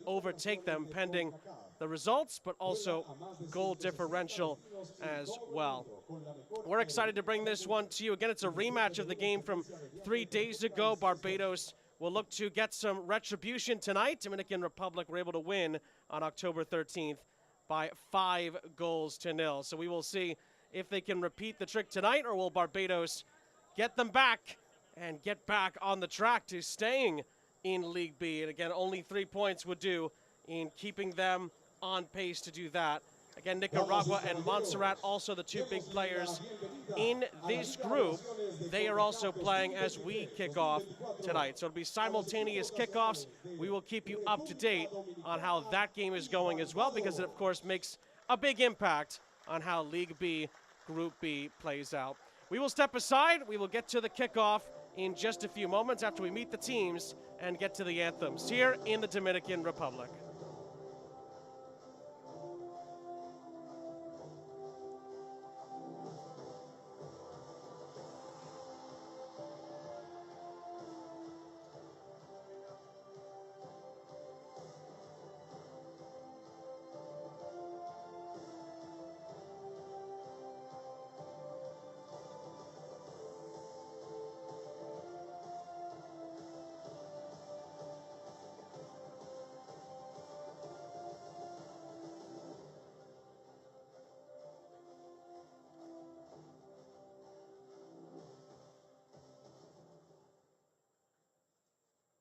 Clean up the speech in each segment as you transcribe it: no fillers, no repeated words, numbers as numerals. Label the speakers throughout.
Speaker 1: overtake them pending the results, but also goal differential as well. We're excited to bring this one to you. Again, it's a rematch of the game from 3 days ago. Barbados will look to get some retribution tonight. Dominican Republic were able to win on October 13th by 5-0. So we will see if they can repeat the trick tonight, or will Barbados get them back and get back on the track to staying in League B. And again, only 3 points would do in keeping them on pace to do that. Again, Nicaragua and Montserrat, also the two big players in this group. They are also playing as we kick off tonight. So it'll be simultaneous kickoffs. We will keep you up to date on how that game is going as well, because it, of course, makes a big impact on how League B, Group B plays out. We will step aside. We will get to the kickoff in just a few moments after we meet the teams and get to the anthems here in the Dominican Republic.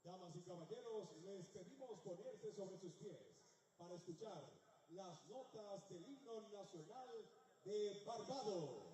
Speaker 2: Damas y caballeros, les pedimos ponerse sobre sus pies para escuchar las notas del himno nacional de Barbados.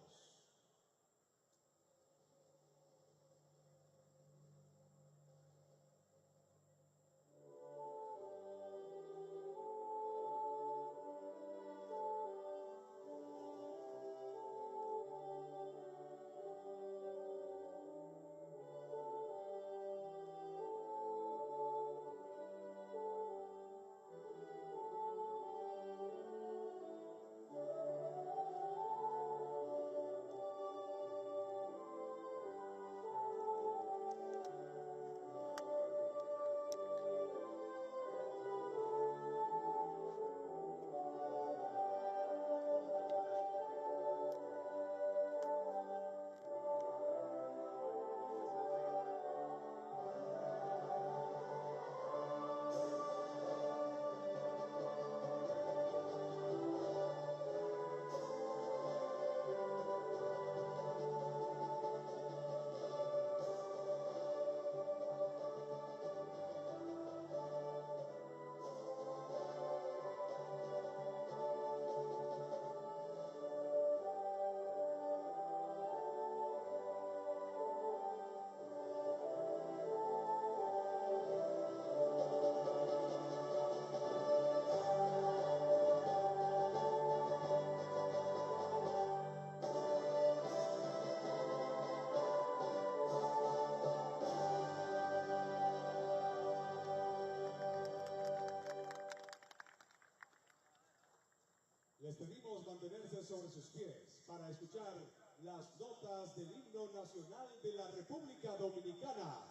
Speaker 2: Les pedimos mantenerse sobre sus pies para escuchar las notas del himno nacional de la República Dominicana.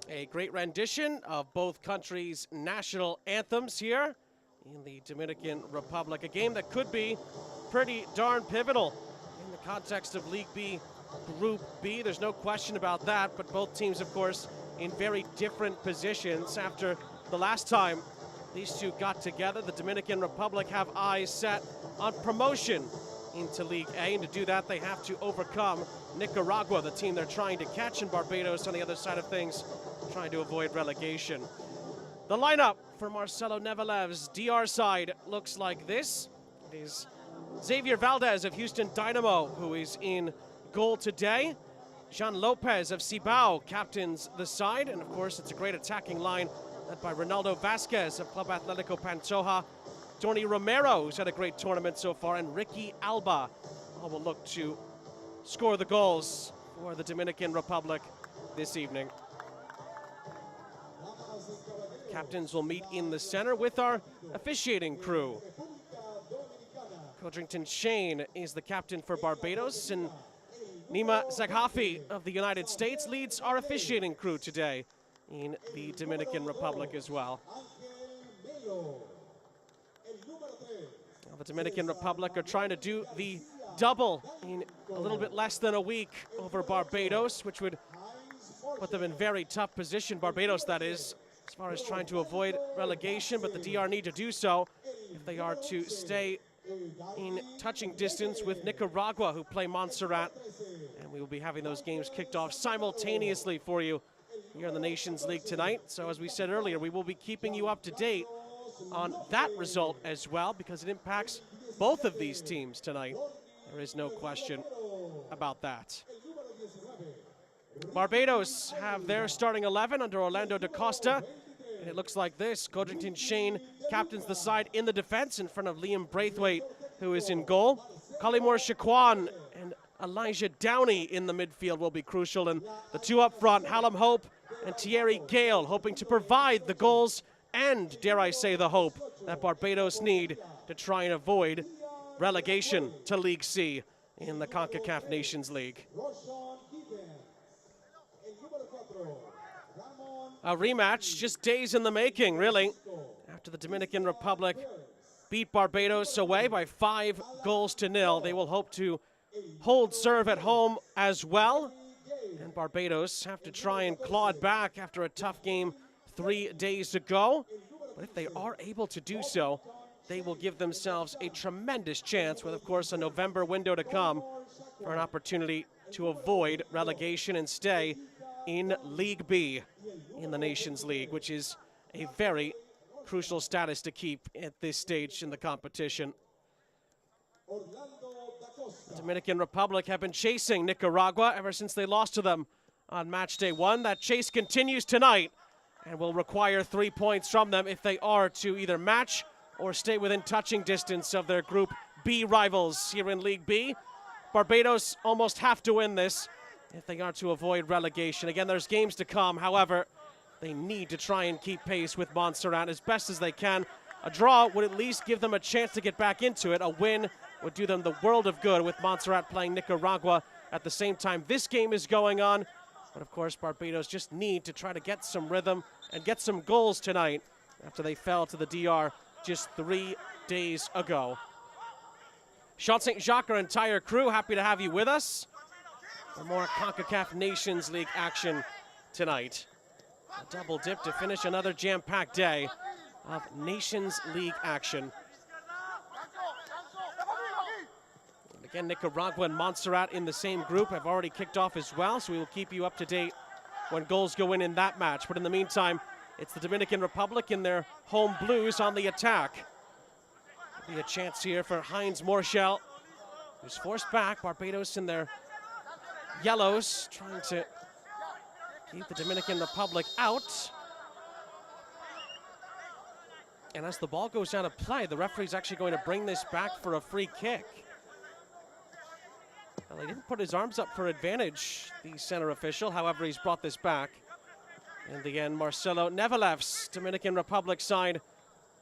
Speaker 1: A great rendition of both countries' national anthems here in the Dominican Republic. A game that could be pretty darn pivotal in the context of League B, Group B. There's no question about that, but both teams, of course, in very different positions. After the last time these two got together, the Dominican Republic have eyes set on promotion into League A, and to do that, they have to overcome Nicaragua, the team they're trying to catch, and Barbados on the other side of things, trying to avoid relegation. The lineup for Marcelo Nevelev's DR side looks like this. It is Xavier Valdez of Houston Dynamo, who is in goal today. Jean Lopez of Cibao captains the side, and of course it's a great attacking line led by Ronaldo Vasquez of Club Atletico Pantoja, Tony Romero, who's had a great tournament so far, and Ricky Alba all will look to score the goals for the Dominican Republic this evening. Captains will meet in the center with our officiating crew. Codrington Shane is the captain for Barbados, and Nima Zaghafi of the United States leads our officiating crew today in the Dominican Republic as well. Now, the Dominican Republic are trying to do the double in a little bit less than a week over Barbados, which would put them in very tough position, Barbados that is, as far as trying to avoid relegation, but the DR need to do so if they are to stay in touching distance with Nicaragua, who play Montserrat, and we will be having those games kicked off simultaneously for you here in the Nations League tonight. So as we said earlier, we will be keeping you up to date on that result as well, because it impacts both of these teams tonight. There is no question about that. Barbados have their starting 11 under Orlando da Costa, and it looks like this. Codrington Shane captains the side in the defense in front of Liam Braithwaite, who is in goal. Collymore Shaquan and Elijah Downey in the midfield will be crucial, and the two up front, Hallam Hope and Thierry Gale, hoping to provide the goals and, dare I say, the hope that Barbados need to try and avoid relegation to League C in the Concacaf Nations League. A rematch just days in the making, really, after the Dominican Republic beat Barbados away by 5-0. They will hope to hold serve at home as well, and Barbados have to try and claw it back after a tough game 3 days ago. But if they are able to do so, they will give themselves a tremendous chance, with, of course, a November window to come for an opportunity to avoid relegation and stay in League B in the Nations League, which is a very crucial status to keep at this stage in the competition. The Dominican Republic have been chasing Nicaragua ever since they lost to them on match day 1. That chase continues tonight and will require 3 points from them if they are to either match or stay within touching distance of their Group B rivals here in League B. Barbados almost have to win this if they are to avoid relegation. Again, there's games to come. However, they need to try and keep pace with Montserrat as best as they can. A draw would at least give them a chance to get back into it. A win would do them the world of good, with Montserrat playing Nicaragua at the same time this game is going on. But of course, Barbados just need to try to get some rhythm and get some goals tonight after they fell to the DR just 3 days ago. Sean St. Jacques, our entire crew, happy to have you with us for more CONCACAF Nations League action tonight. A double dip to finish another jam-packed day of Nations League action. And again, Nicaragua and Montserrat in the same group have already kicked off as well, so we will keep you up to date when goals go in that match. But in the meantime, it's the Dominican Republic in their home blues on the attack. Be a chance here for Heinz Morschel, who's forced back. Barbados in their yellows, trying to keep the Dominican Republic out. And as the ball goes out of play, the referee's actually going to bring this back for a free kick. Well, he didn't put his arms up for advantage, the center official. However, he's brought this back. In the end, Marcelo Nevelev's Dominican Republic side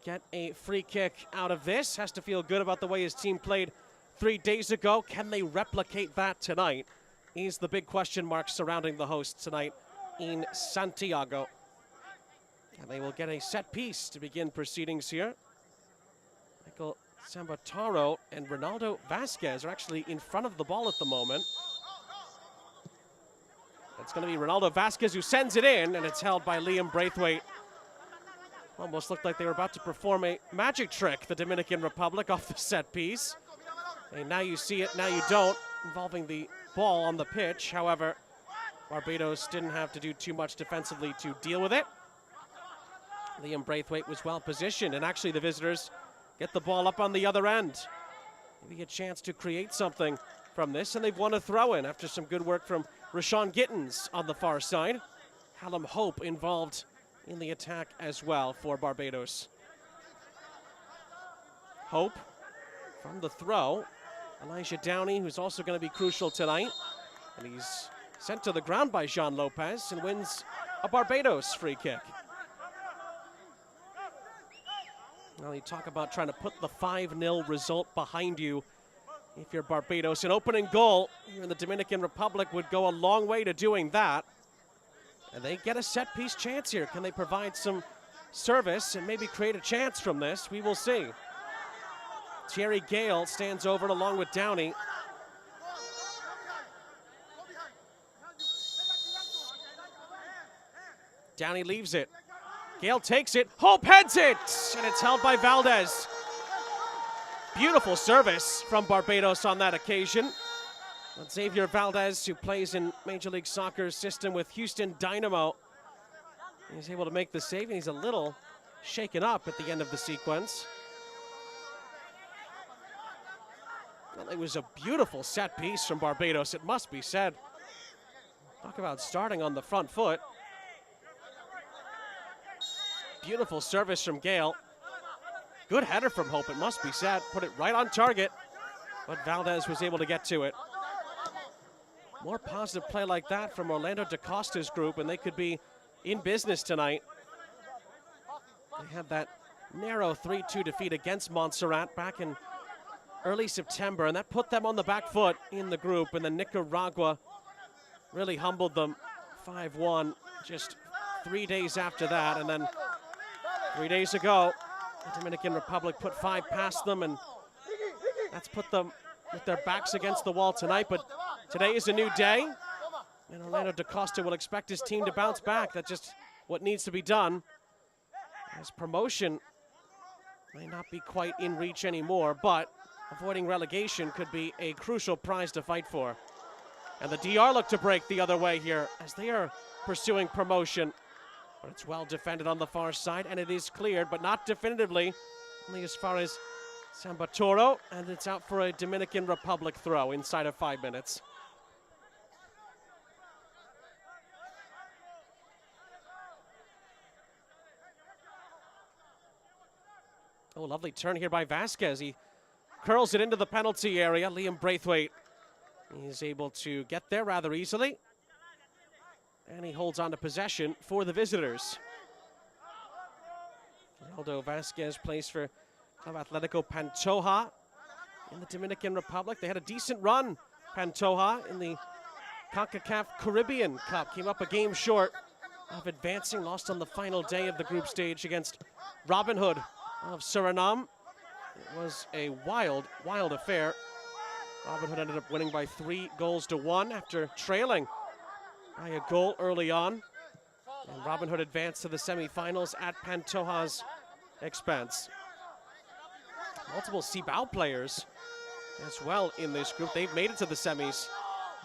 Speaker 1: get a free kick out of this. Has to feel good about the way his team played 3 days ago. Can they replicate that tonight? Is the big question mark surrounding the hosts tonight in Santiago. And they will get a set piece to begin proceedings here. Michael Sambataro and Ronaldo Vasquez are actually in front of the ball at the moment. It's going to be Ronaldo Vasquez who sends it in, and it's held by Liam Braithwaite. Almost looked like they were about to perform a magic trick, the Dominican Republic, off the set piece. And now you see it, now you don't, involving the ball on the pitch. However, Barbados didn't have to do too much defensively to deal with it. Liam Braithwaite was well positioned, and actually the visitors get the ball up on the other end. Maybe a chance to create something from this, and they've won a throw-in after some good work from Rashawn Gittins on the far side. Hallam Hope involved in the attack as well for Barbados. Hope from the throw. Elijah Downey, who's also going to be crucial tonight. And he's sent to the ground by Jean Lopez and wins a Barbados free kick. Now you talk about trying to put the 5-0 result behind you. If you're Barbados, an opening goal here in the Dominican Republic would go a long way to doing that. And they get a set-piece chance here. Can they provide some service and maybe create a chance from this? We will see. Thierry Gale stands over it along with Downey. Downey leaves it. Gale takes it. Hope heads it! And it's held by Valdez. Beautiful service from Barbados on that occasion. But Xavier Valdez, who plays in Major League Soccer's system with Houston Dynamo, he's able to make the save, and he's a little shaken up at the end of the sequence. Well, it was a beautiful set piece from Barbados, it must be said. Talk about starting on the front foot. Beautiful service from Gale. Good header from Hope, it must be said. Put it right on target, but Valdez was able to get to it. More positive play like that from Orlando DaCosta's group, and they could be in business tonight. They had that narrow 3-2 defeat against Montserrat back in early September, and that put them on the back foot in the group, and then Nicaragua really humbled them 5-1 just 3 days after that, and then 3 days ago, the Dominican Republic put 5 past them, and that's put them with their backs against the wall tonight. But today is a new day, and Orlando DaCosta will expect his team to bounce back. That's just what needs to be done, as promotion may not be quite in reach anymore, but avoiding relegation could be a crucial prize to fight for. And the DR look to break the other way here as they are pursuing promotion. But it's well defended on the far side, and it is cleared, but not definitively, only as far as Sambatoro, and it's out for a Dominican Republic throw inside of 5 minutes. Oh, lovely turn here by Vasquez. He curls it into the penalty area. Liam Braithwaite is able to get there rather easily. And he holds on to possession for the visitors. Ronaldo Vasquez plays for Club Atletico Pantoja in the Dominican Republic. They had a decent run, Pantoja, in the Concacaf Caribbean Cup. Came up a game short of advancing, lost on the final day of the group stage against Robin Hood of Suriname. It was a wild, wild affair. Robin Hood ended up winning by 3-1 after trailing by a goal early on. And Robin Hood advanced to the semifinals at Pantoja's expense. Multiple Cibao players as well in this group. They've made it to the semis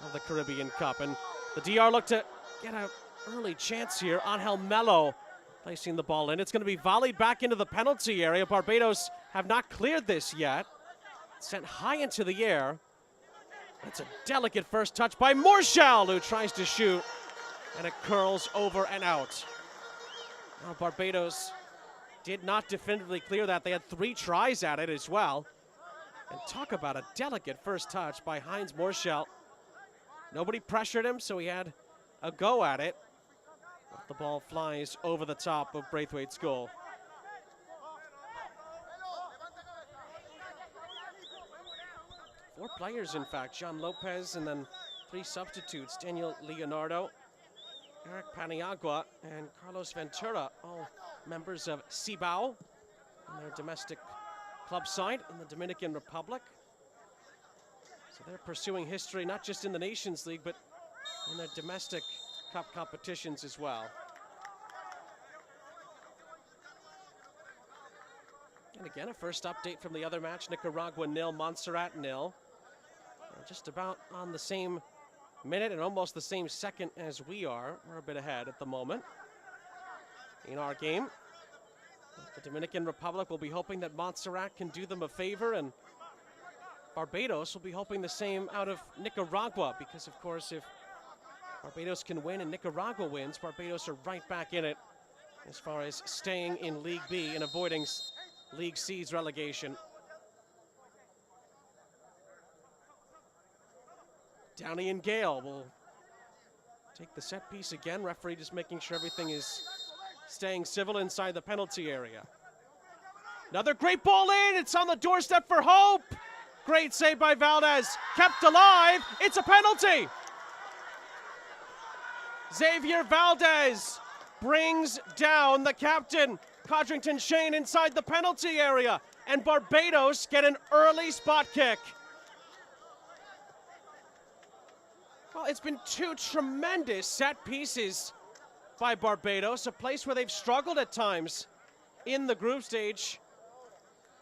Speaker 1: of the Caribbean Cup. And the DR look to get an early chance here. Angel Melo placing the ball in. It's going to be volleyed back into the penalty area. Barbados have not cleared this yet. Sent high into the air. It's a delicate first touch by Morshall, who tries to shoot, and it curls over and out. Now Barbados did not definitively clear that. They had 3 tries at it as well. And talk about a delicate first touch by Heinz Morshall. Nobody pressured him, so he had a go at it. But the ball flies over the top of Braithwaite's goal. Four players, in fact. Jean Lopez, and then 3 substitutes. Daniel Leonardo Eric Paniagua and Carlos Ventura, all members of Cibao on their domestic club side in the Dominican Republic. So they're pursuing history not just in the Nations League, but in their domestic cup competitions as well. And again, a first update from the other match, Nicaragua 0, Montserrat 0. Just about on the same minute and almost the same second as we are. We're a bit ahead at the moment in our game. The Dominican Republic will be hoping that Montserrat can do them a favor, and Barbados will be hoping the same out of Nicaragua, because of course if Barbados can win and Nicaragua wins, Barbados are right back in it as far as staying in League B and avoiding League C's relegation. Downey and Gale will take the set piece again. Referee just making sure everything is staying civil inside the penalty area. Another great ball in. It's on the doorstep for Hope. Great save by Valdez. Kept alive. It's a penalty. Xavier Valdez brings down the captain, Codrington Shane, inside the penalty area. And Barbados get an early spot kick. Well, it's been two tremendous set pieces by Barbados, a place where they've struggled at times in the group stage.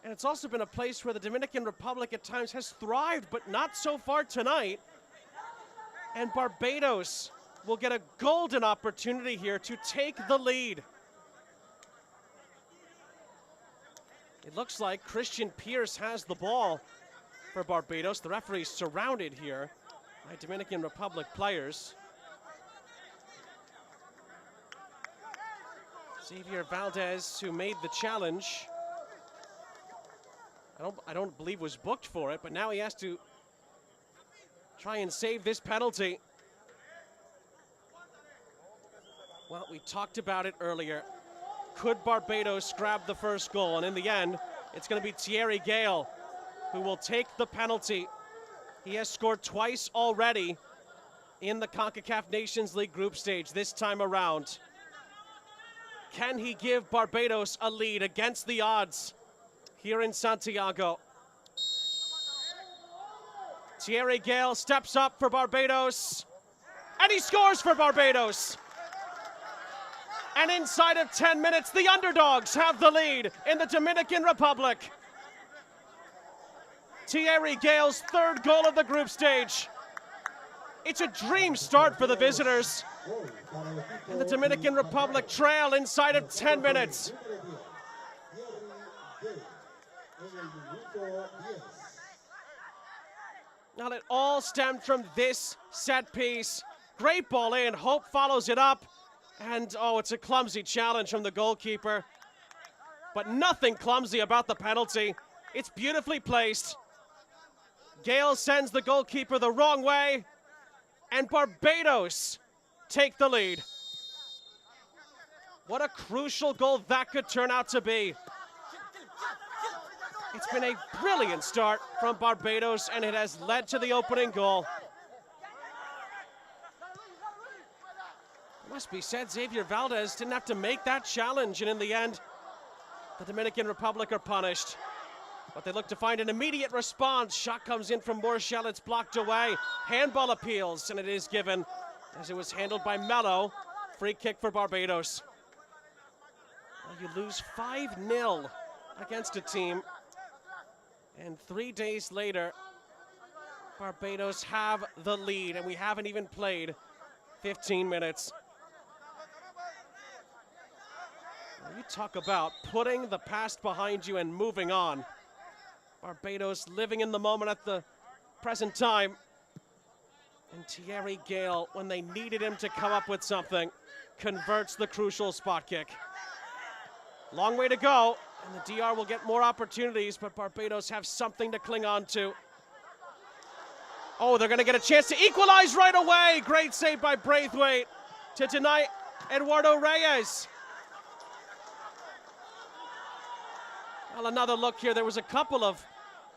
Speaker 1: And it's also been a place where the Dominican Republic at times has thrived, but not so far tonight. And Barbados will get a golden opportunity here to take the lead. It looks like Christian Pierce has the ball for Barbados. The referee's surrounded here by Dominican Republic players. Xavier Valdez, who made the challenge, I don't believe was booked for it, but now he has to try and save this penalty. Well, we talked about it earlier. Could Barbados grab the first goal? And in the end, it's going to be Thierry Gale who will take the penalty. He has scored twice already in the Concacaf Nations League group stage this time around. Can he give Barbados a lead against the odds here in Santiago? Thierry Gale steps up for Barbados, and he scores for Barbados. And inside of 10 minutes, the underdogs have the lead in the Dominican Republic. Thierry Gale's third goal of the group stage. It's a dream start for the visitors. And the Dominican Republic trail inside of 10 minutes. Now it all stemmed from this set piece. Great ball in, Hope follows it up. And oh, it's a clumsy challenge from the goalkeeper. But nothing clumsy about the penalty. It's beautifully placed. Gale sends the goalkeeper the wrong way, and Barbados take the lead. What a crucial goal that could turn out to be. It's been a brilliant start from Barbados, and it has led to the opening goal. It must be said, Xavier Valdez didn't have to make that challenge, and in the end, the Dominican Republic are punished. But they look to find an immediate response. Shot comes in from Morshell, it's blocked away. Handball appeals, and it is given as it was handled by Mello. Free kick for Barbados. Well, you lose 5-0 against a team, and 3 days later, Barbados have the lead, and we haven't even played 15 minutes. Now, you talk about putting the past behind you and moving on. Barbados living in the moment at the present time. And Thierry Gale, when they needed him to come up with something, converts the crucial spot kick. Long way to go, and the DR will get more opportunities, but Barbados have something to cling on to. Oh, they're going to get a chance to equalize right away. Great save by Braithwaite to deny Eduardo Reyes. Well, another look here. There was a couple of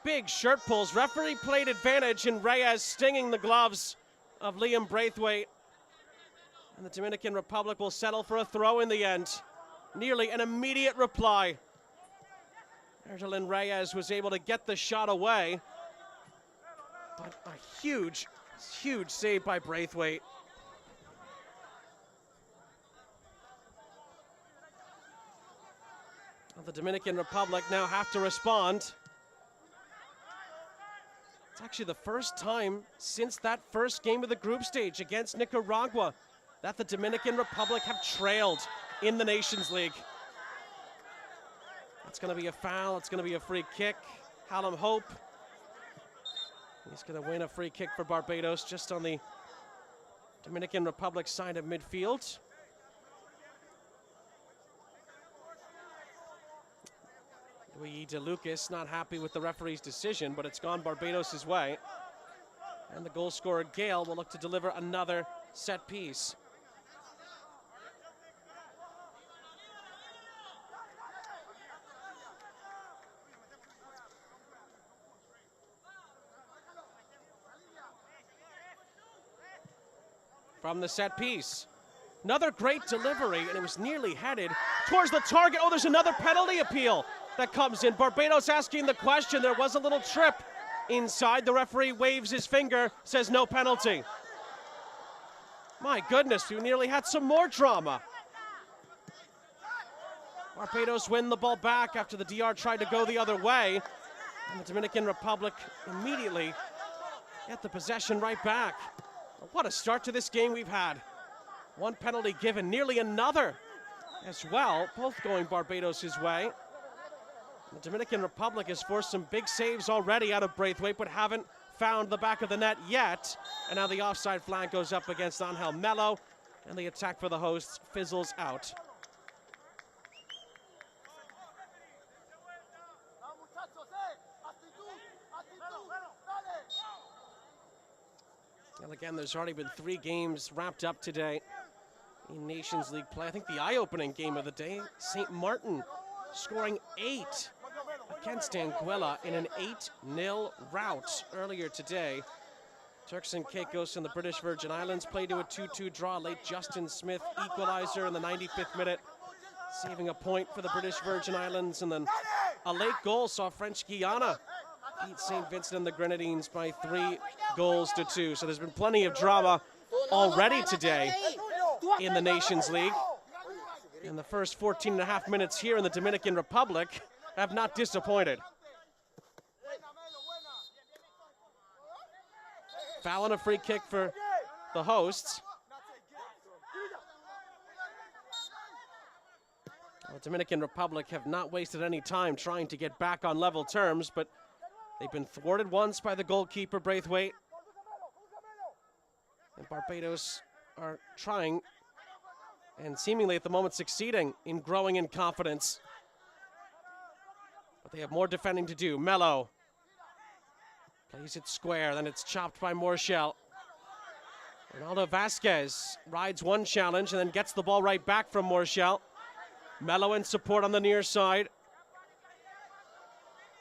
Speaker 1: big shirt pulls. Referee played advantage in Reyes stinging the gloves of Liam Braithwaite. And the Dominican Republic will settle for a throw in the end. Nearly an immediate reply. Erdelin Reyes was able to get the shot away. But a huge save by Braithwaite. Well, the Dominican Republic now have to respond. It's actually the first time since that first game of the group stage against Nicaragua that the Dominican Republic have trailed in the Nations League. It's going to be a foul. It's going to be a free kick. Hallam Hope. He's going to win a free kick for Barbados just on the Dominican Republic side of midfield. Louis De Lucas not happy with the referee's decision, but it's gone Barbados' way. And the goal scorer, Gale, will look to deliver another set piece. From the set piece. Another great delivery, and it was nearly headed towards the target. Oh, there's another penalty appeal that comes in. Barbados asking the question. There was a little trip inside. The referee waves his finger, says no penalty. My goodness, we nearly had some more drama. Barbados win the ball back after the DR tried to go the other way. And the Dominican Republic immediately get the possession right back. What a start to this game we've had. One penalty given, nearly another as well, both going Barbados' way. The Dominican Republic has forced some big saves already out of Braithwaite, but haven't found the back of the net yet. And now the offside flag goes up against Angel Melo, and the attack for the hosts fizzles out. And again, there's already been 3 games wrapped up today in Nations League play. I think the eye-opening game of the day, St. Martin scoring 8 against Anguilla in an 8-0 rout earlier today. Turks and Caicos in the British Virgin Islands played to a 2-2 draw. Late Justin Smith equalizer in the 95th minute, saving a point for the British Virgin Islands. And then a late goal saw French Guiana beat St. Vincent and the Grenadines by 3-2. So there's been plenty of drama already today in the Nations League. And the first 14.5 minutes here in the Dominican Republic have not disappointed. Foul and a free kick for the hosts. The Dominican Republic have not wasted any time trying to get back on level terms, but they've been thwarted once by the goalkeeper, Braithwaite. And Barbados are trying and seemingly at the moment succeeding in growing in confidence. But they have more defending to do. Melo plays it square, then it's chopped by Morchel. Ronaldo Vasquez rides one challenge and then gets the ball right back from Morchel. Melo in support on the near side.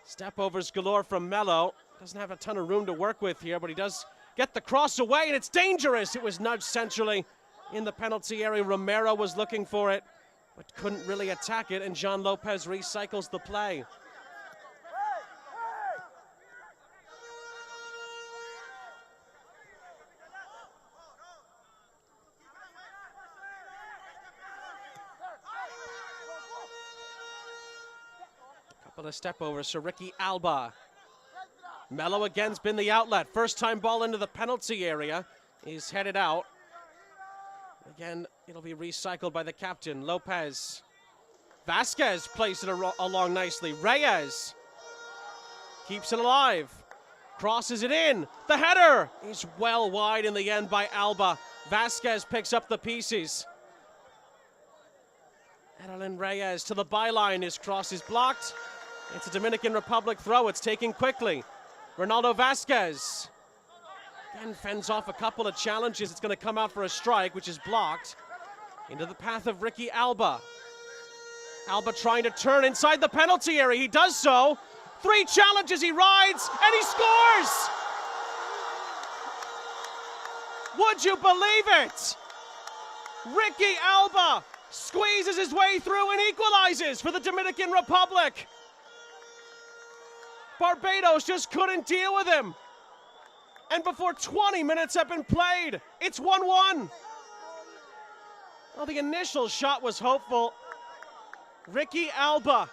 Speaker 1: Step overs galore from Melo. Doesn't have a ton of room to work with here, but he does get the cross away, and it's dangerous. It was nudged centrally in the penalty area. Romero was looking for it, but couldn't really attack it, and Jean Lopez recycles the play. Couple of step overs, so Ricky Alba. Melo again's been the outlet. First time ball into the penalty area is headed out. Again, it'll be recycled by the captain, Lopez. Vasquez plays it along nicely. Reyes keeps it alive. Crosses it in. The header is well wide in the end by Alba. Vasquez picks up the pieces. Erdelin Reyes to the byline. His cross is blocked. It's a Dominican Republic throw. It's taken quickly. Ronaldo Vasquez again fends off a couple of challenges. It's going to come out for a strike, which is blocked. Into the path of Ricky Alba. Alba trying to turn inside the penalty area. He does so. 3 challenges, he rides, and he scores! Would you believe it? Ricky Alba squeezes his way through and equalizes for the Dominican Republic. Barbados just couldn't deal with him. And before 20 minutes have been played, it's 1-1. Well, the initial shot was hopeful. Ricky Alba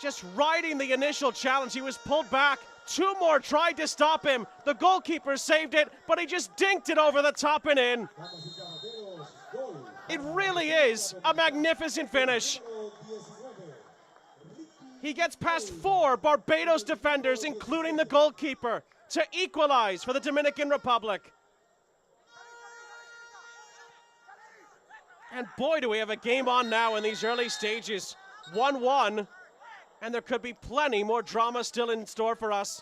Speaker 1: just riding the initial challenge. He was pulled back. Two more tried to stop him. The goalkeeper saved it, but he just dinked it over the top and in. It really is a magnificent finish. He gets past 4 Barbados defenders, including the goalkeeper, to equalize for the Dominican Republic. And boy, do we have a game on now in these early stages. 1-1, and there could be plenty more drama still in store for us.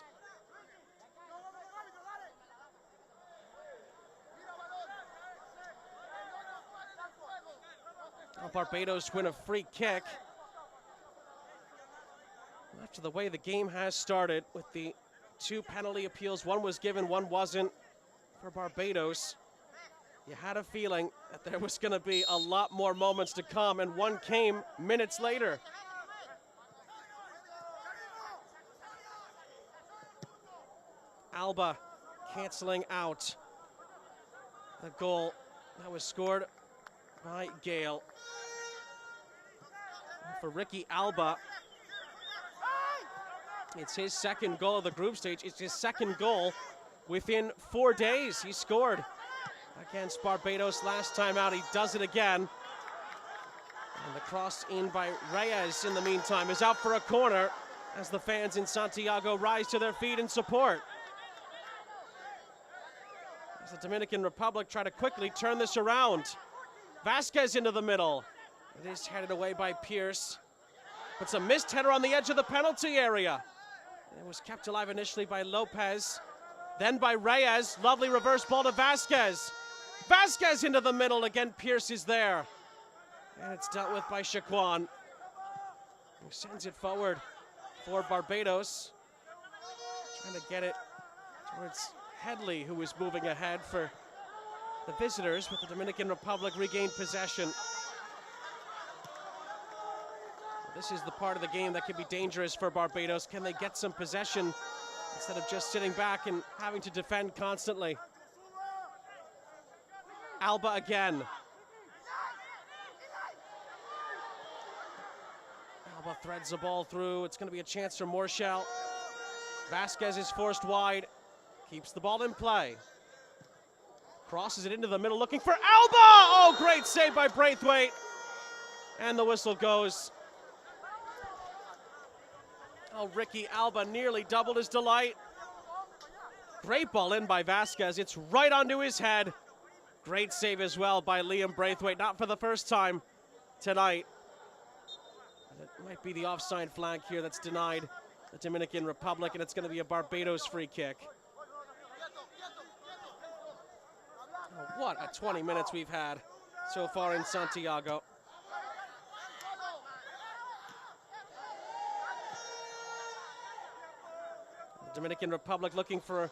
Speaker 1: Well, Barbados win a free kick. After the way the game has started with the 2 penalty appeals, one was given, one wasn't for Barbados. You had a feeling that there was going to be a lot more moments to come, and one came minutes later. Alba canceling out the goal that was scored by Gale. For Ricky Alba, it's his second goal of the group stage. It's his second goal within 4 days. He scored against Barbados last time out. He does it again. And the cross in by Reyes in the meantime is out for a corner as the fans in Santiago rise to their feet in support. As the Dominican Republic try to quickly turn this around. Vasquez into the middle. It is headed away by Pierce. It's a missed header on the edge of the penalty area. It was kept alive initially by Lopez, then by Reyes. Lovely reverse ball to Vasquez. Vasquez into the middle. Again, Pierce is there. And it's dealt with by Shaquan, who sends it forward for Barbados. Trying to get it towards Headley, who was moving ahead for the visitors, with the Dominican Republic regained possession. This is the part of the game that could be dangerous for Barbados. Can they get some possession instead of just sitting back and having to defend constantly? Alba again. Alba threads the ball through. It's going to be a chance for Morshell. Vasquez is forced wide. Keeps the ball in play. Crosses it into the middle looking for Alba! Oh, great save by Braithwaite. And the whistle goes. Oh, Ricky Alba nearly doubled his delight. Great ball in by Vasquez. It's right onto his head. Great save as well by Liam Braithwaite. Not for the first time tonight. It might be the offside flag here that's denied the Dominican Republic, and it's going to be a Barbados free kick. Oh, what a 20 minutes we've had so far in Santiago. Dominican Republic looking for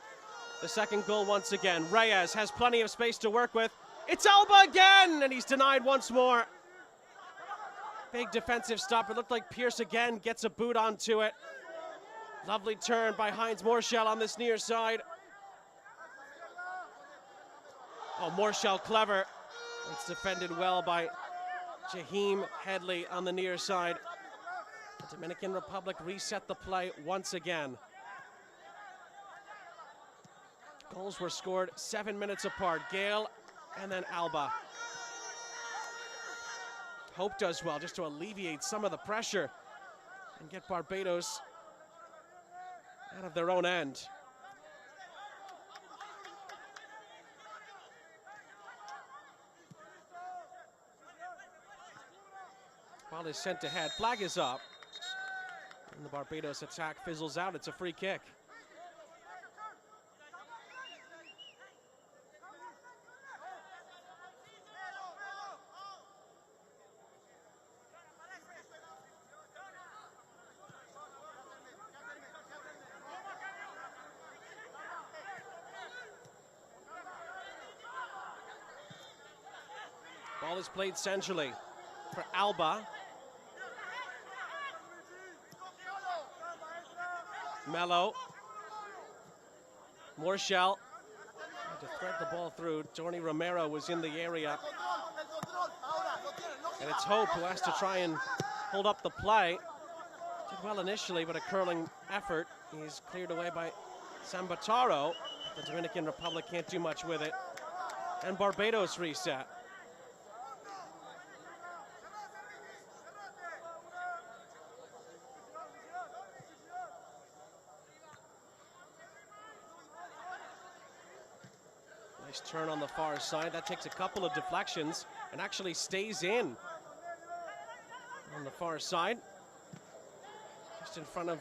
Speaker 1: the second goal once again. Reyes has plenty of space to work with. It's Alba again, and he's denied once more. Big defensive stop. It looked like Pierce again gets a boot onto it. Lovely turn by Heinz Morshell on this near side. Oh, Morshell clever. It's defended well by Jaheim Headley on the near side. The Dominican Republic reset the play once again. Goals were scored 7 minutes apart. Gale and then Alba. Hope does well just to alleviate some of the pressure and get Barbados out of their own end. Ball is sent ahead. Flag is up. And the Barbados attack fizzles out. It's a free kick. Ball Ball is played centrally for Alba. Mello. Morshell tried to thread the ball through. Tony Romero was in the area. And it's Hope who has to try and hold up the play. Did well initially, but a curling effort. He's cleared away by Sambataro. The Dominican Republic can't do much with it. And Barbados reset. Nice turn on the far side. That takes a couple of deflections and actually stays in on the far side. Just in front of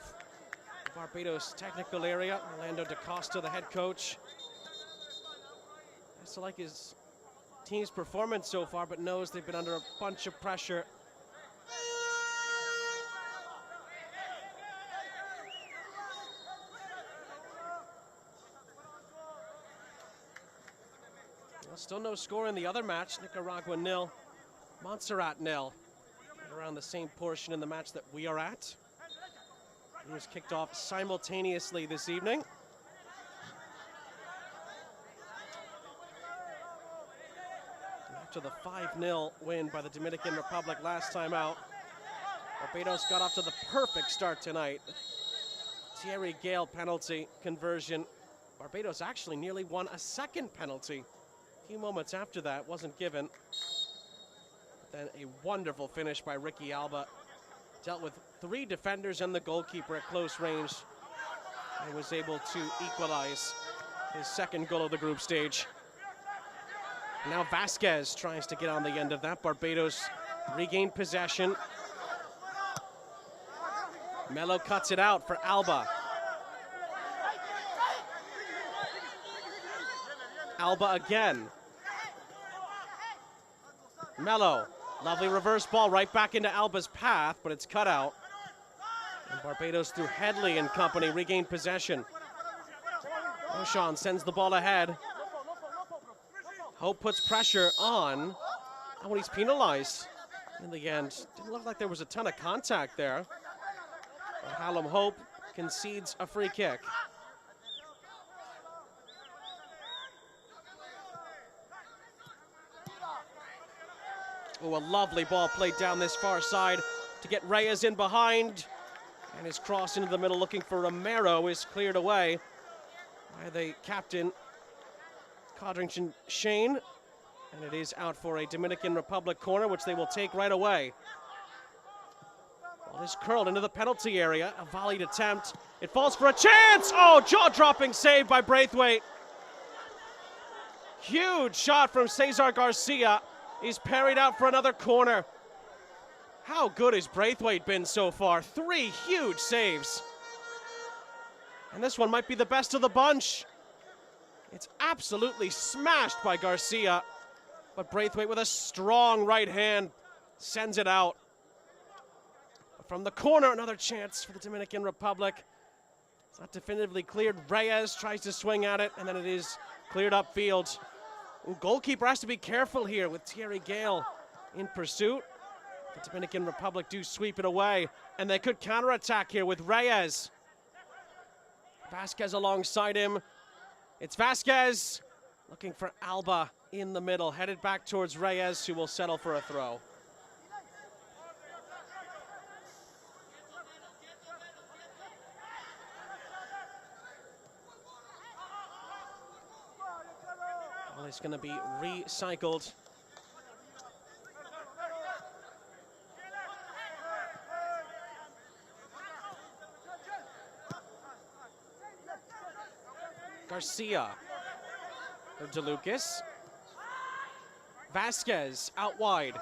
Speaker 1: Barbados technical area. Orlando DaCosta, the head coach. Has to like his team's performance so far, but knows they've been under a bunch of pressure. Well, still no score in the other match. Nicaragua 0, Montserrat 0. Around the same portion in the match that we are at. It was kicked off simultaneously this evening. And after the 5-0 win by the Dominican Republic last time out, Barbados got off to the perfect start tonight. Thierry Gale penalty conversion. Barbados actually nearly won a second penalty. A few moments after that, wasn't given. Then a wonderful finish by Ricky Alba. Dealt with 3 defenders and the goalkeeper at close range and was able to equalize his second goal of the group stage. Now Vasquez tries to get on the end of that. Barbados regained possession. Mello cuts it out for Alba. Alba again. Mello. Lovely reverse ball right back into Alba's path, but it's cut out. And Barbados, through Headley and company, regained possession. O'Shawn sends the ball ahead. Hope puts pressure on. And when he's penalized in the end, didn't look like there was a ton of contact there. But Hallam Hope concedes a free kick. Oh, a lovely ball played down this far side to get Reyes in behind. And his cross into the middle looking for Romero is cleared away by the captain, Codrington Shane. And it is out for a Dominican Republic corner, which they will take right away. Ball is curled into the penalty area. A volleyed attempt. It falls for a chance. Oh, jaw-dropping save by Braithwaite. Huge shot from Cesar Garcia. He's parried out for another corner. How good has Braithwaite been so far? 3 huge saves. And this one might be the best of the bunch. It's absolutely smashed by Garcia. But Braithwaite with a strong right hand sends it out. But from the corner, another chance for the Dominican Republic. It's not definitively cleared. Reyes tries to swing at it, and then it is cleared upfield. Ooh, goalkeeper has to be careful here with Thierry Gale in pursuit. The Dominican Republic do sweep it away, and they could counterattack here with Reyes. Vasquez alongside him. It's Vasquez looking for Alba in the middle, headed back towards Reyes, who will settle for a throw. Well, it's going to be recycled. Garcia for DeLucas. Vasquez out wide.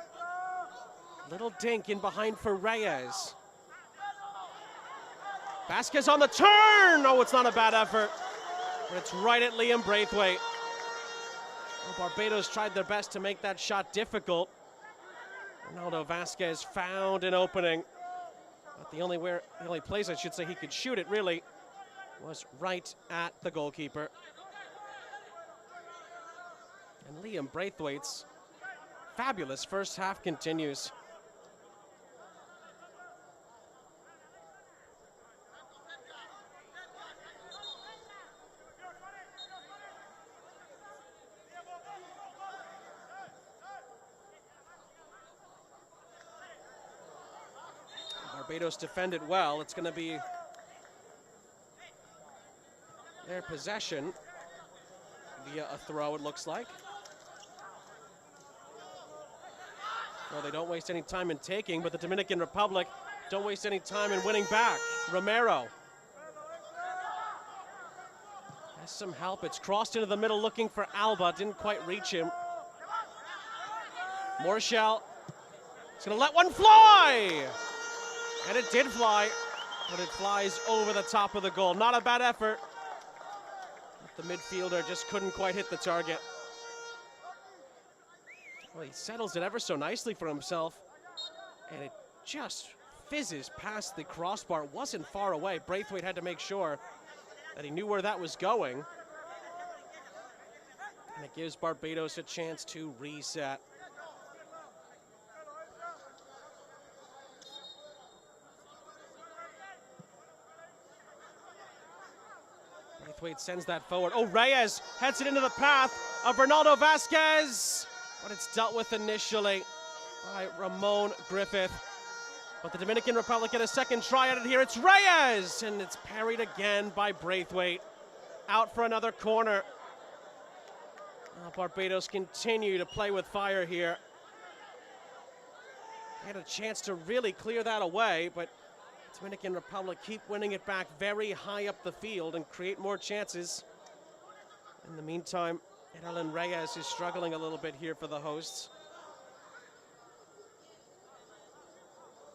Speaker 1: Little dink in behind for Reyes. Vasquez on the turn! Oh, it's not a bad effort, but it's right at Liam Braithwaite. Well, Barbados tried their best to make that shot difficult. Ronaldo Vasquez found an opening, but the only place I should say he could shoot it really was right at the goalkeeper. And Liam Braithwaite's fabulous first half continues. Barbados defended well. It's going to be their possession via a throw, it looks like. Well, they don't waste any time in taking, but the Dominican Republic don't waste any time in winning back. Romero has some help. It's crossed into the middle looking for Alba. Didn't quite reach him. Morshell is going to let one fly! And it did fly, but it flies over the top of the goal. Not a bad effort. The midfielder just couldn't quite hit the target. Well, he settles it ever so nicely for himself, and it just fizzes past the crossbar. It wasn't far away. Braithwaite had to make sure that he knew where that was going. And it gives Barbados a chance to reset. Braithwaite sends that forward. Oh, Reyes heads it into the path of Ronaldo Vasquez, but it's dealt with initially by Ramon Griffith. But the Dominican Republic get a second try at it here. It's Reyes, and it's parried again by Braithwaite. Out for another corner. Barbados continue to play with fire here. They had a chance to really clear that away, but Dominican Republic keep winning it back very high up the field and create more chances. In the meantime, Erlen Reyes is struggling a little bit here for the hosts.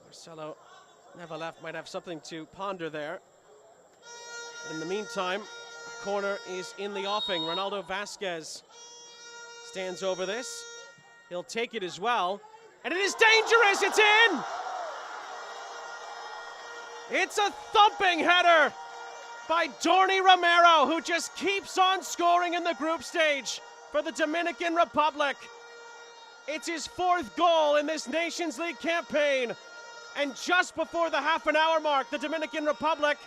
Speaker 1: Marcelo Nevalef might have something to ponder there. In the meantime, a corner is in the offing. Ronaldo Vasquez stands over this. He'll take it as well. And it is dangerous, it's in! It's a thumping header by Dorny Romero, who just keeps on scoring in the group stage for the Dominican Republic. It's his fourth goal in this Nations League campaign. And just before the half-an-hour mark, the Dominican Republic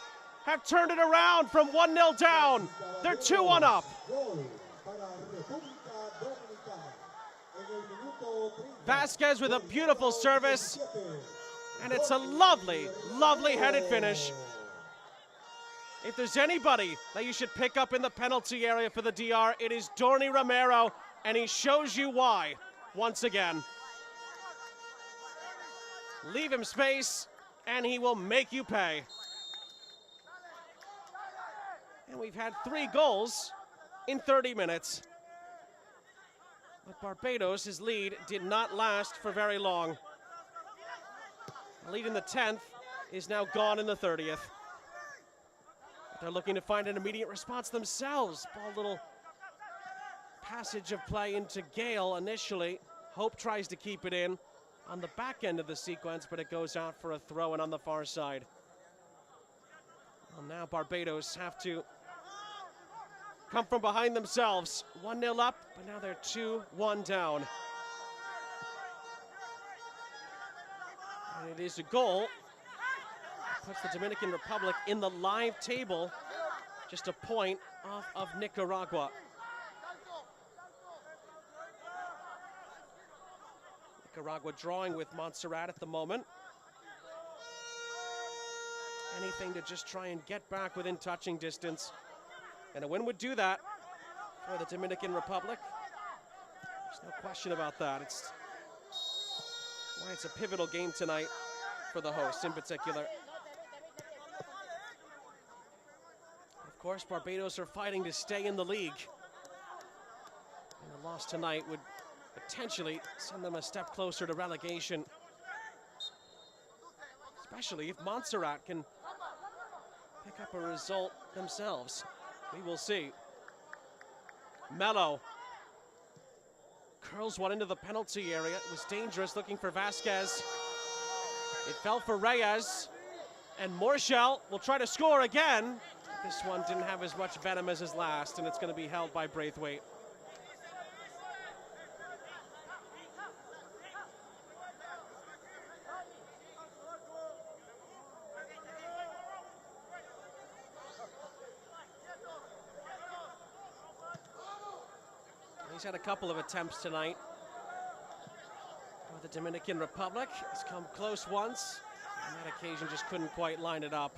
Speaker 1: have turned it around from 1-0 down. They're 2-1 up. Vasquez with a beautiful service. And it's a lovely, lovely headed finish. If there's anybody that you should pick up in the penalty area for the DR, it is Dorny Romero, and he shows you why, once again. Leave him space, and he will make you pay. And we've had 3 goals in 30 minutes. But Barbados' lead did not last for very long. The lead in the 10th is now gone in the 30th. They're looking to find an immediate response themselves. Ball little passage of play into Gale initially. Hope tries to keep it in on the back end of the sequence, but it goes out for a throw in on the far side. Well, now Barbados have to come from behind themselves. 1-0 up, but now they're 2-1 down. And it is a goal. Puts the Dominican Republic in the live table, just a point off of Nicaragua. Nicaragua drawing with Montserrat at the moment. Anything to just try and get back within touching distance. And a win would do that for the Dominican Republic. There's no question about that. It's why it's a pivotal game tonight for the hosts in particular. Of course, Barbados are fighting to stay in the league. And a loss tonight would potentially send them a step closer to relegation. Especially if Montserrat can pick up a result themselves. We will see. Mello curls one into the penalty area. It was dangerous, looking for Vasquez. It fell for Reyes. And Morshell will try to score again. This one didn't have as much venom as his last, and it's going to be held by Braithwaite. He's had a couple of attempts tonight. The Dominican Republic has come close once. On that occasion, just couldn't quite line it up.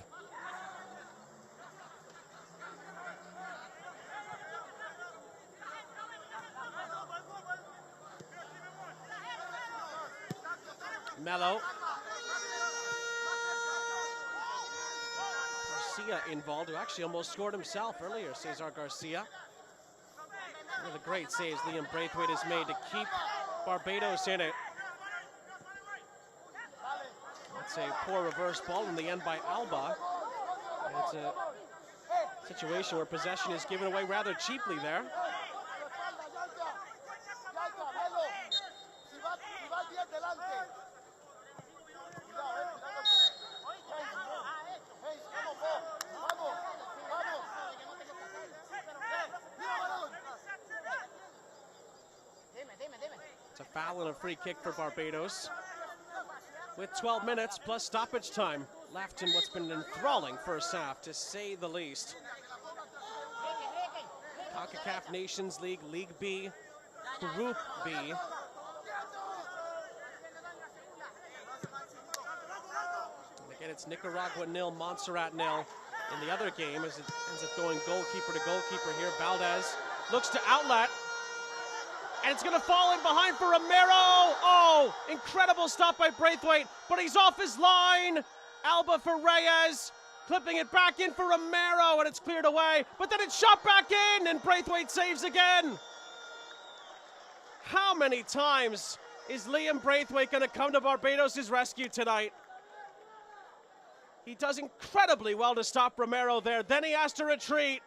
Speaker 1: Mello. Garcia involved, who actually almost scored himself earlier, Cesar Garcia. One of the great saves Liam Braithwaite has made to keep Barbados in it. That's a poor reverse ball in the end by Alba. And it's a situation where possession is given away rather cheaply there. It's a foul and a free kick for Barbados. With 12 minutes plus stoppage time left in what's been an enthralling first half, to say the least. Concacaf Nations League, League B, Group B. And again, it's Nicaragua 0, Montserrat 0 in the other game, as it ends up going goalkeeper to goalkeeper here. Valdez looks to outlet. And it's going to fall in behind for Romero. Oh, incredible stop by Braithwaite, but he's off his line. Alba for Reyes, clipping it back in for Romero, and it's cleared away. But then it's shot back in, and Braithwaite saves again. How many times is Liam Braithwaite going to come to Barbados' rescue tonight? He does incredibly well to stop Romero there. Then he has to retreat.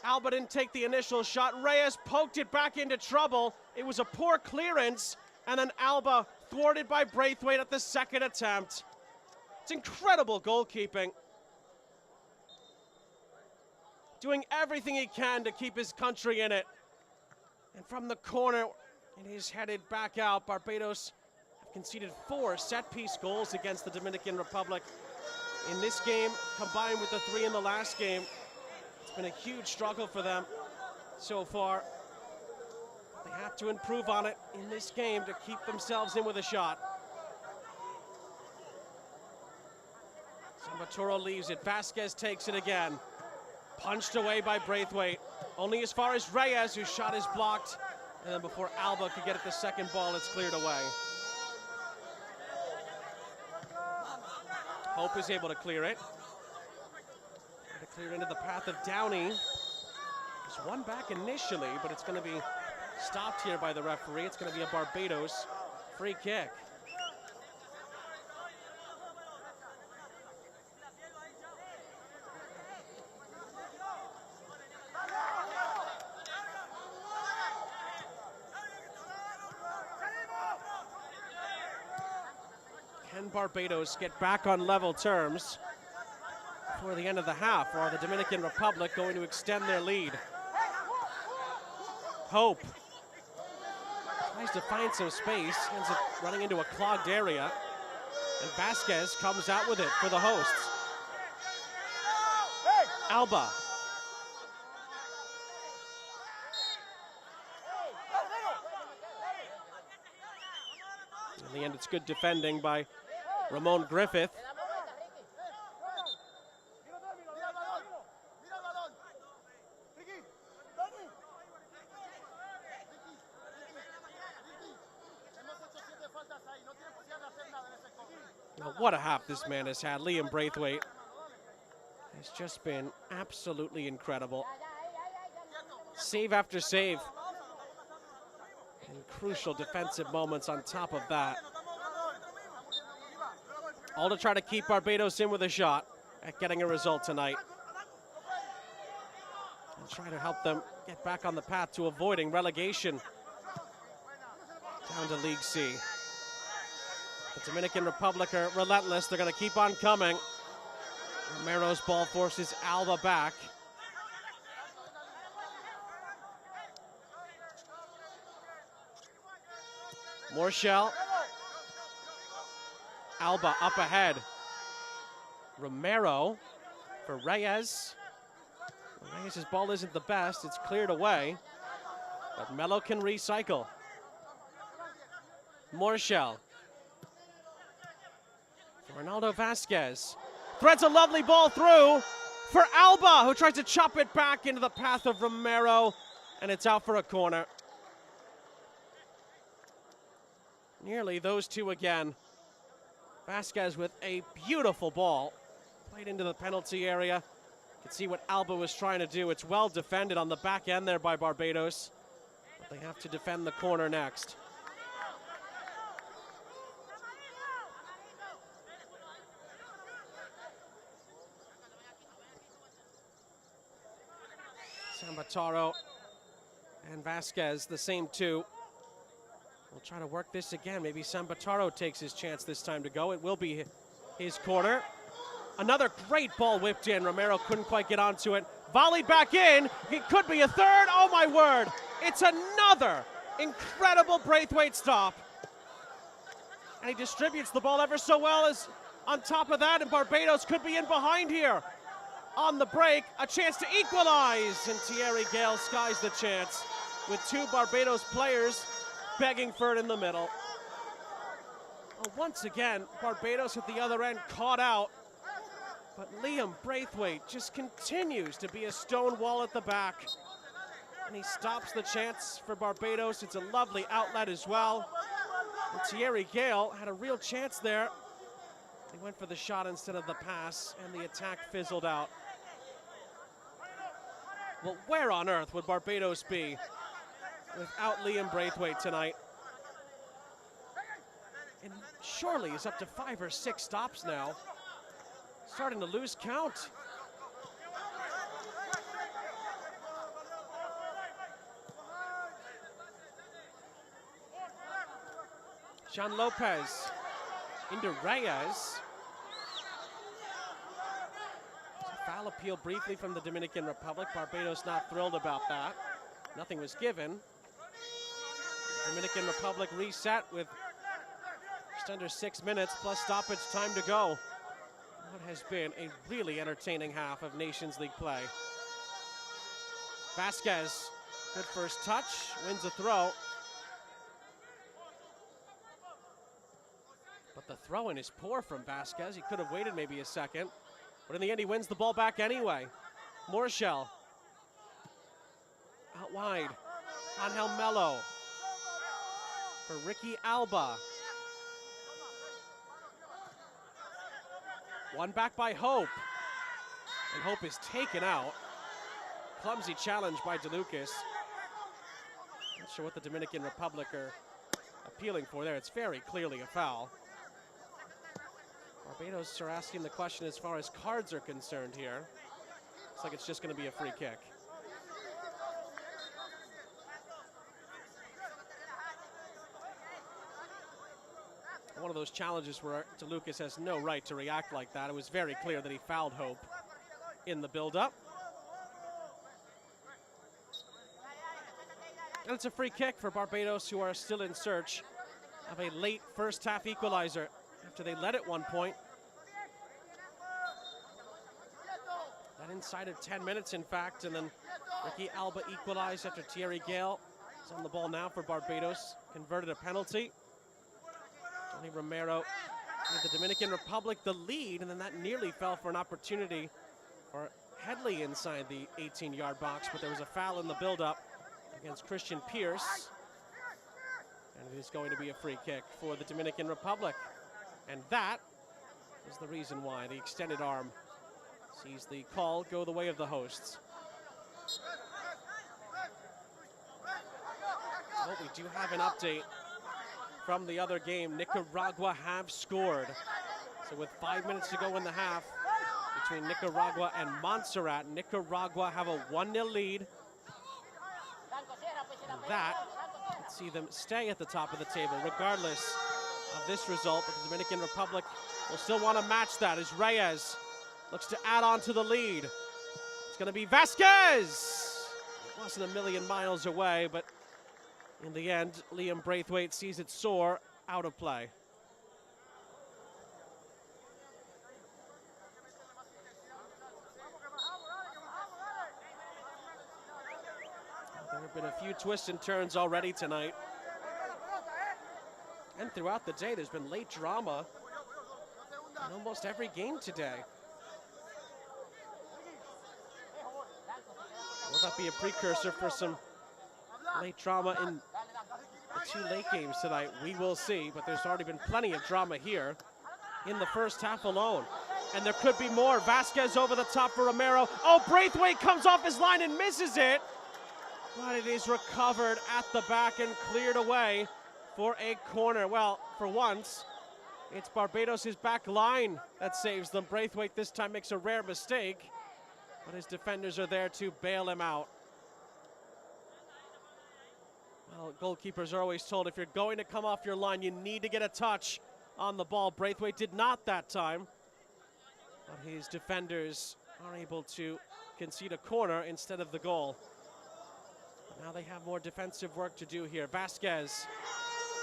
Speaker 1: Alba didn't take the initial shot. Reyes poked it back into trouble. It was a poor clearance, and then Alba thwarted by Braithwaite at the second attempt. It's incredible goalkeeping. Doing everything he can to keep his country in it. And from the corner, it is headed back out. Barbados have conceded 4 set-piece goals against the Dominican Republic in this game, combined with the 3 in the last game. It's been a huge struggle for them so far. They have to improve on it in this game to keep themselves in with a shot. Salvatore leaves it. Vasquez takes it again. Punched away by Braithwaite. Only as far as Reyes, whose shot is blocked. And then before Alba could get at the second ball, it's cleared away. Hope is able to clear it. Clear into the path of Downey. There's one back initially, but it's going to be stopped here by the referee. It's going to be a Barbados free kick. Can Barbados get back on level terms before the end of the half, or are the Dominican Republic going to extend their lead? Hope tries to find some space, ends up running into a clogged area, and Vasquez comes out with it for the hosts. Alba. In the end, it's good defending by Ramon Griffith. What a half this man has had. Liam Braithwaite has just been absolutely incredible. Save after save. And crucial defensive moments on top of that. All to try to keep Barbados in with a shot at getting a result tonight. And try to help them get back on the path to avoiding relegation down to League C. The Dominican Republic are relentless. They're going to keep on coming. Romero's ball forces Alba back. Morshell. Alba up ahead. Romero for Reyes. Reyes' ball isn't the best. It's cleared away. But Melo can recycle. Morshell. Ronaldo Vasquez threads a lovely ball through for Alba, who tries to chop it back into the path of Romero, and it's out for a corner. Nearly those two again. Vasquez with a beautiful ball. Played into the penalty area. You can see what Alba was trying to do. It's well defended on the back end there by Barbados. But they have to defend the corner next. Sambataro and Vasquez, the same two. We'll try to work this again. Maybe Sambataro takes his chance this time to go. It will be his corner. Another great ball whipped in. Romero couldn't quite get onto it. Volleyed back in. It could be a third. Oh my word. It's another incredible Braithwaite stop. And he distributes the ball ever so well as on top of that, and Barbados could be in behind here. On the break, a chance to equalize, and Thierry Gale skies the chance with two Barbados players begging for it in the middle. Well, once again, Barbados at the other end caught out, but Liam Braithwaite just continues to be a stone wall at the back, and he stops the chance for Barbados. It's a lovely outlet as well, and Thierry Gale had a real chance there. He went for the shot instead of the pass, and the attack fizzled out. Well, where on earth would Barbados be without Liam Braithwaite tonight? And surely he's up to 5 or 6 stops now. Starting to lose count. Jean Lopez into Reyes. Foul appeal briefly from the Dominican Republic. Barbados not thrilled about that. Nothing was given. Dominican Republic reset with just under 6 minutes plus stoppage time to go. What has been a really entertaining half of Nations League play. Vasquez, good first touch, wins a throw. But the throw-in is poor from Vasquez. He could have waited maybe a second. But in the end, he wins the ball back anyway. Morshell. Out wide. Angel Melo. For Ricky Alba. One back by Hope. And Hope is taken out. Clumsy challenge by DeLucas. Not sure what the Dominican Republic are appealing for there. It's very clearly a foul. Barbados are asking the question as far as cards are concerned here. Looks like it's just going to be a free kick. One of those challenges where DeLucas has no right to react like that. It was very clear that he fouled Hope in the build-up. And it's a free kick for Barbados, who are still in search of a late first-half equalizer after they led at one point. That inside of 10 minutes, in fact, and then Ricky Alba equalized after Thierry Gale is on the ball now for Barbados. Converted a penalty. Tony Romero gave the Dominican Republic the lead, and then that nearly fell for an opportunity for Headley inside the 18-yard box, but there was a foul in the build-up against Christian Pierce. And it is going to be a free kick for the Dominican Republic. And that is the reason why the extended arm sees the call go the way of the hosts. Well, we do have an update from the other game. Nicaragua have scored. So with 5 minutes to go in the half between Nicaragua and Montserrat, Nicaragua have a 1-0 lead. And that would see them stay at the top of the table regardless of this result, but the Dominican Republic will still want to match that as Reyes looks to add on to the lead. It's going to be Vasquez. It wasn't a million miles away, but in the end, Liam Braithwaite sees it soar out of play. There have Been a few twists and turns already tonight. And throughout the day, there's been late drama in almost every game today. Will that be a precursor for some late drama in the two late games tonight? We will see, but there's already been plenty of drama here in the first half alone. And there could be more. Vasquez over the top for Romero. Oh, Braithwaite comes off his line and misses it. But it is recovered at the back and cleared away for a corner. Well, for once, it's Barbados' back line that saves them. Braithwaite this time makes a rare mistake, but his defenders are there to bail him out. Well, goalkeepers are always told if you're going to come off your line, you need to get a touch on the ball. Braithwaite did not that time, but his defenders are able to concede a corner instead of the goal. But now they have more defensive work to do here. Vasquez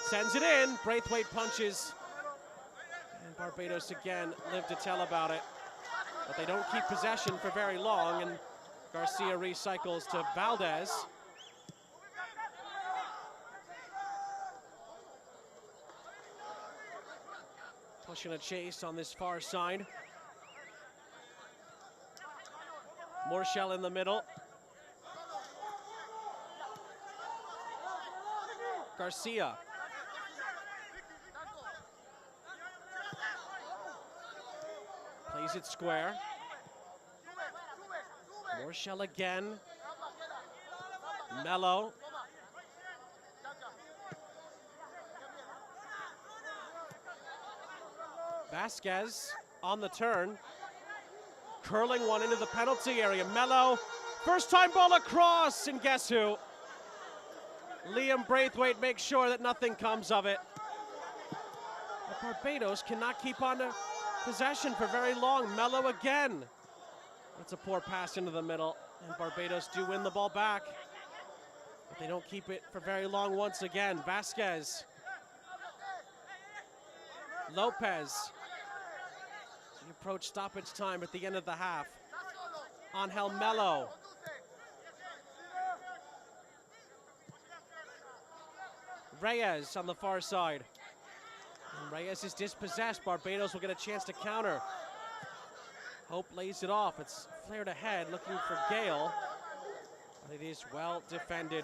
Speaker 1: sends it in. Braithwaite punches. And Barbados again live to tell about it. But they don't keep possession for very long, and Garcia recycles to Valdez. Pushing a chase on this far side. Morshell in the middle. Garcia. Plays it square. Morshell again. Mello. Vasquez on the turn. Curling one into the penalty area. Mello, first time ball across, and guess who? Liam Braithwaite makes sure that nothing comes of it. But Barbados cannot keep on to possession for very long. Mello again. That's a poor pass into the middle, and Barbados do win the ball back. But they don't keep it for very long once again. Vasquez. Lopez. We approach stoppage time at the end of the half. Angel Mello. Reyes on the far side. And Reyes is dispossessed. Barbados will get a chance to counter. Hope lays it off. It's flared ahead, looking for Gale. But it is well defended.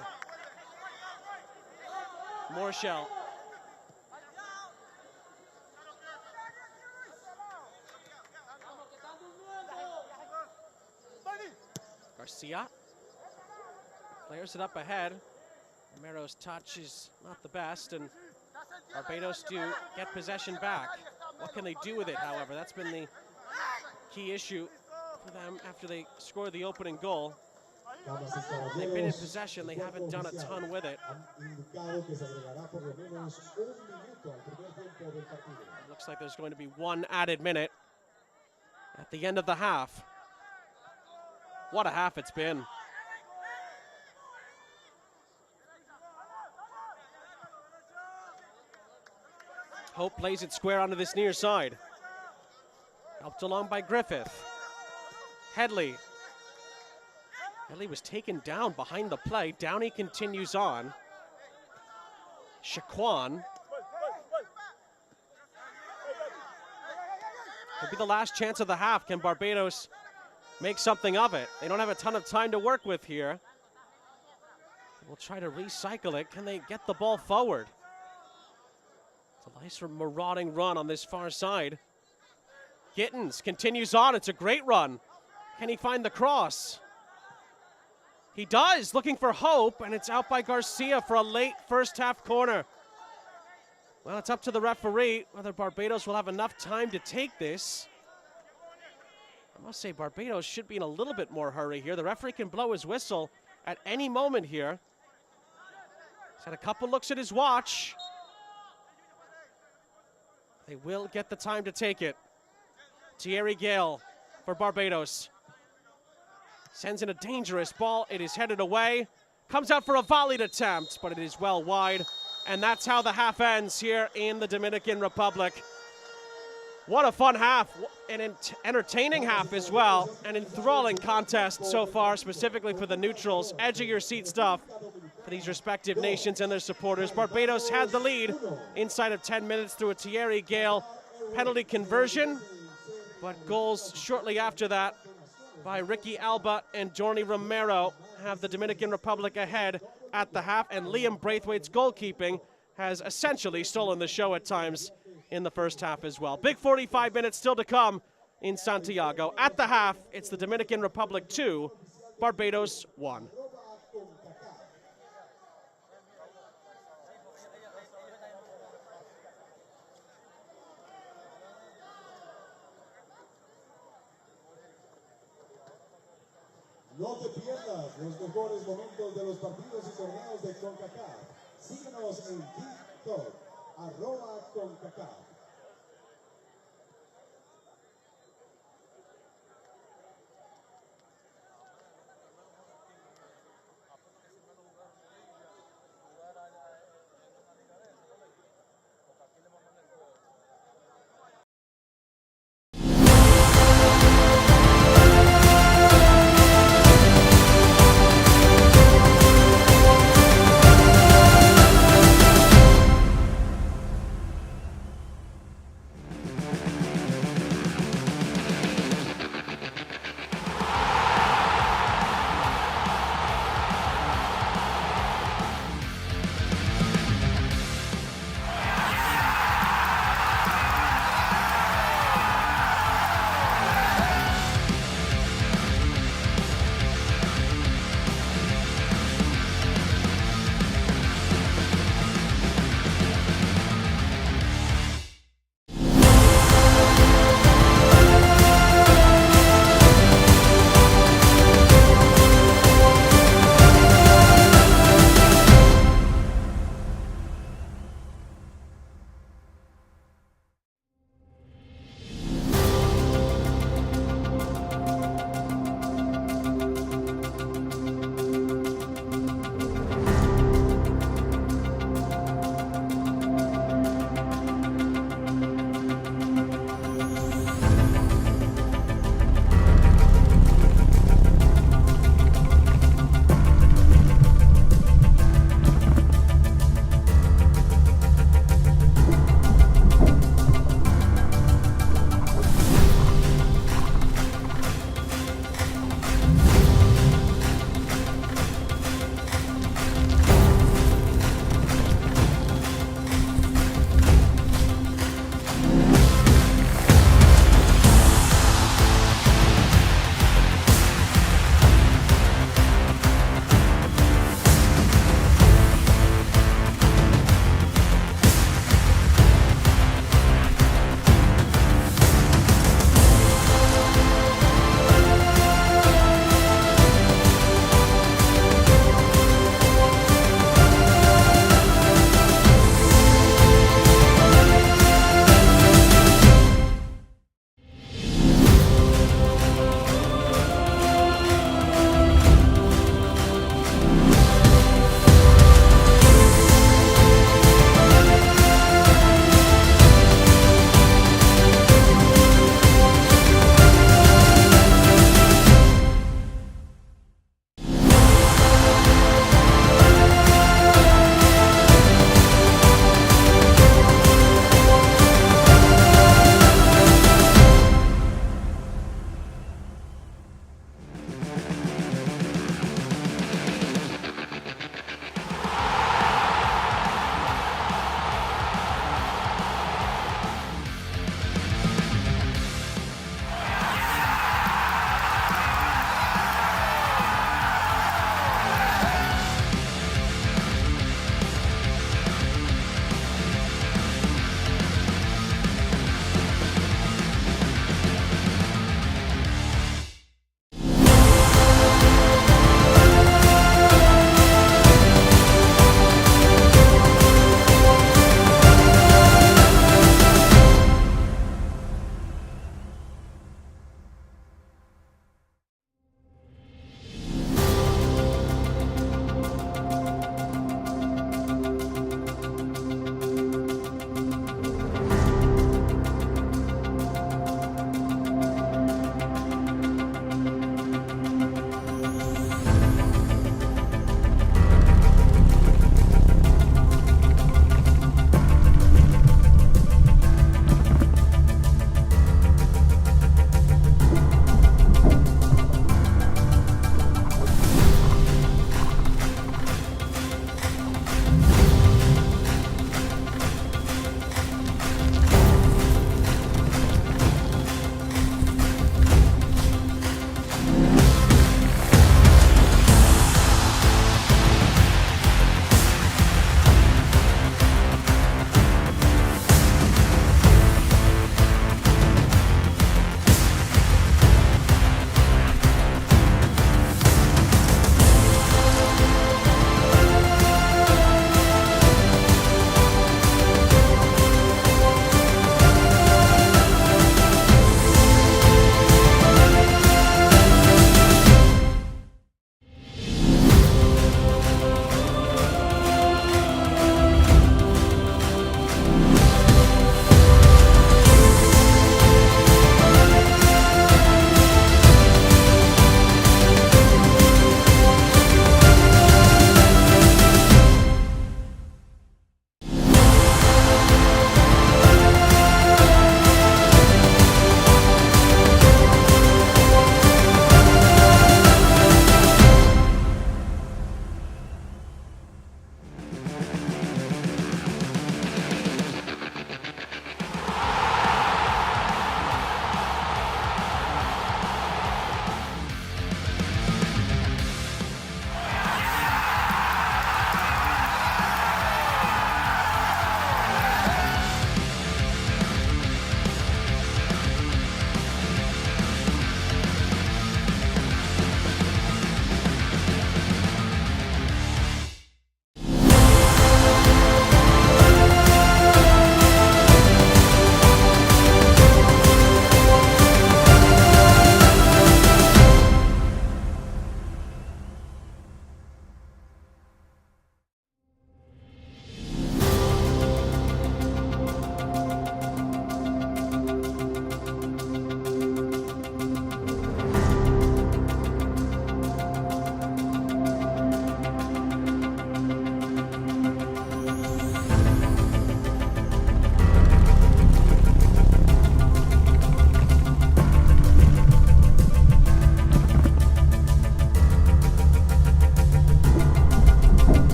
Speaker 1: Morshell. Garcia flares it up ahead. Romero's touch is not the best, and Barbados do get possession back. What can they do with it, however? That's been the key issue for them after they scored the opening goal. They've been in possession, they haven't done a ton with it. It looks like there's going to be one added minute at the end of the half. What a half it's been. Hope plays it square onto this near side. Helped along by Griffith. Headley. Headley was taken down behind the play. Downey continues on. Shaquan. Could be the last chance of the half. Can Barbados make something of it? They don't have a ton of time to work with here. We'll try to recycle it. Can they get the ball forward? It's a nice marauding run on this far side. Gittins continues on. It's a great run. Can he find the cross? He does, looking for Hope, and it's out by Garcia for a late first half corner. Well, it's up to the referee whether Barbados will have enough time to take this. I must say, Barbados should be in a little bit more hurry here. The referee can blow his whistle at any moment here. He's had a couple looks at his watch. They will get the time to take it. Thierry Gale for Barbados. Sends in a dangerous ball. It is headed away. Comes out for a volleyed attempt, but it is well wide. And that's how the half ends here in the Dominican Republic. What a fun half, an entertaining half as well, an enthralling contest so far, specifically for the neutrals. Edge of your seat stuff for these respective nations and their supporters. Barbados had the lead inside of 10 minutes through a Thierry Gale penalty conversion, but goals shortly after that by Ricky Alba and Johnny Romero have the Dominican Republic ahead at the half, and Liam Braithwaite's goalkeeping has essentially stolen the show at times in the first half as well. Big 45 minutes still to come in Santiago. At the half, it's the Dominican Republic 2, Barbados 1.
Speaker 2: No te pierdas los mejores momentos de los partidos y torneos de Concacaf. Síguenos en TikTok, @Concacaf.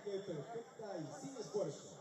Speaker 2: Técnicamente perfecta y sin esfuerzo.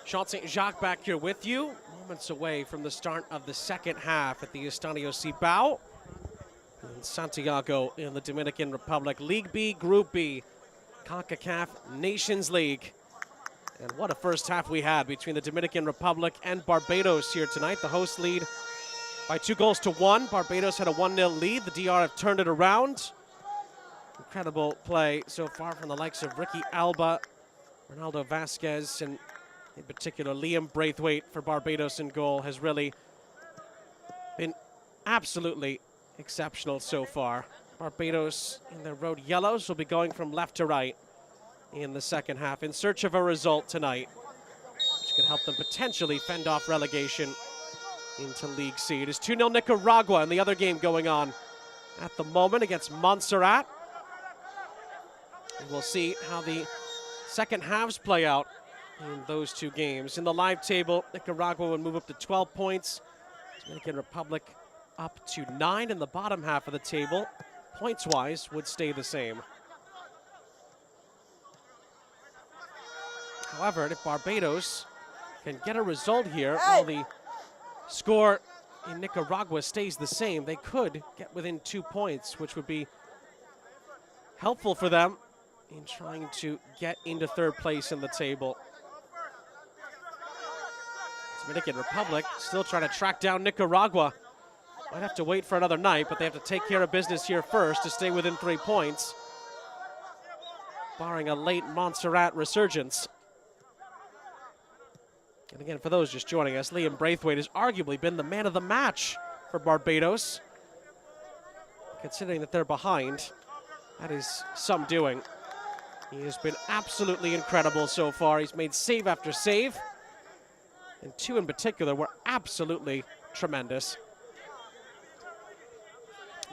Speaker 1: Sean St. Jacques back here with you, moments away from the start of the second half at the Estadio Cibao in Santiago in the Dominican Republic. League B, Group B, Concacaf Nations League. And what a first half we had between the Dominican Republic and Barbados here tonight. The hosts lead by 2-1. Barbados had a 1-0 lead. The DR have turned it around. Incredible play so far from the likes of Ricky Alba, Ronaldo Vasquez, and in particular, Liam Braithwaite for Barbados in goal has really been absolutely exceptional so far. Barbados in their road yellows will be going from left to right in the second half in search of a result tonight, which could help them potentially fend off relegation into League C. It is 2-0 Nicaragua in the other game going on at the moment against Montserrat. And we'll see how the second halves play out in those two games. In the live table, Nicaragua would move up to 12 points. Dominican Republic up to 9 in the bottom half of the table. Points-wise, would stay the same. However, if Barbados can get a result here, while the score in Nicaragua stays the same, they could get within 2 points, which would be helpful for them in trying to get into third place in the table. Dominican Republic still trying to track down Nicaragua. Might have to wait for another night, but they have to take care of business here first to stay within 3 points, barring a late Montserrat resurgence. And again, for those just joining us, Liam Braithwaite has arguably been the man of the match for Barbados. Considering that they're behind, that is some doing. He has been absolutely incredible so far. He's made save after save, and 2 in particular were absolutely tremendous.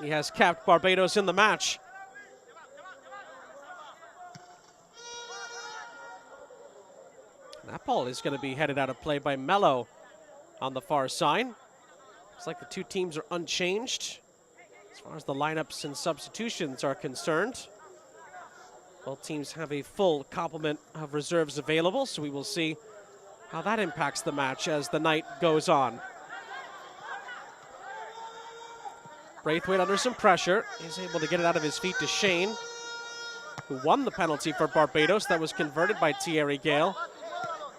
Speaker 1: He has kept Barbados in the match. That ball is going to be headed out of play by Mello on the far side. Looks like the two teams are unchanged as far as the lineups and substitutions are concerned. Both teams have a full complement of reserves available, so we will see how that impacts the match as the night goes on. Braithwaite under some pressure is able to get it out of his feet to Shane, who won the penalty for Barbados that was converted by Thierry Gale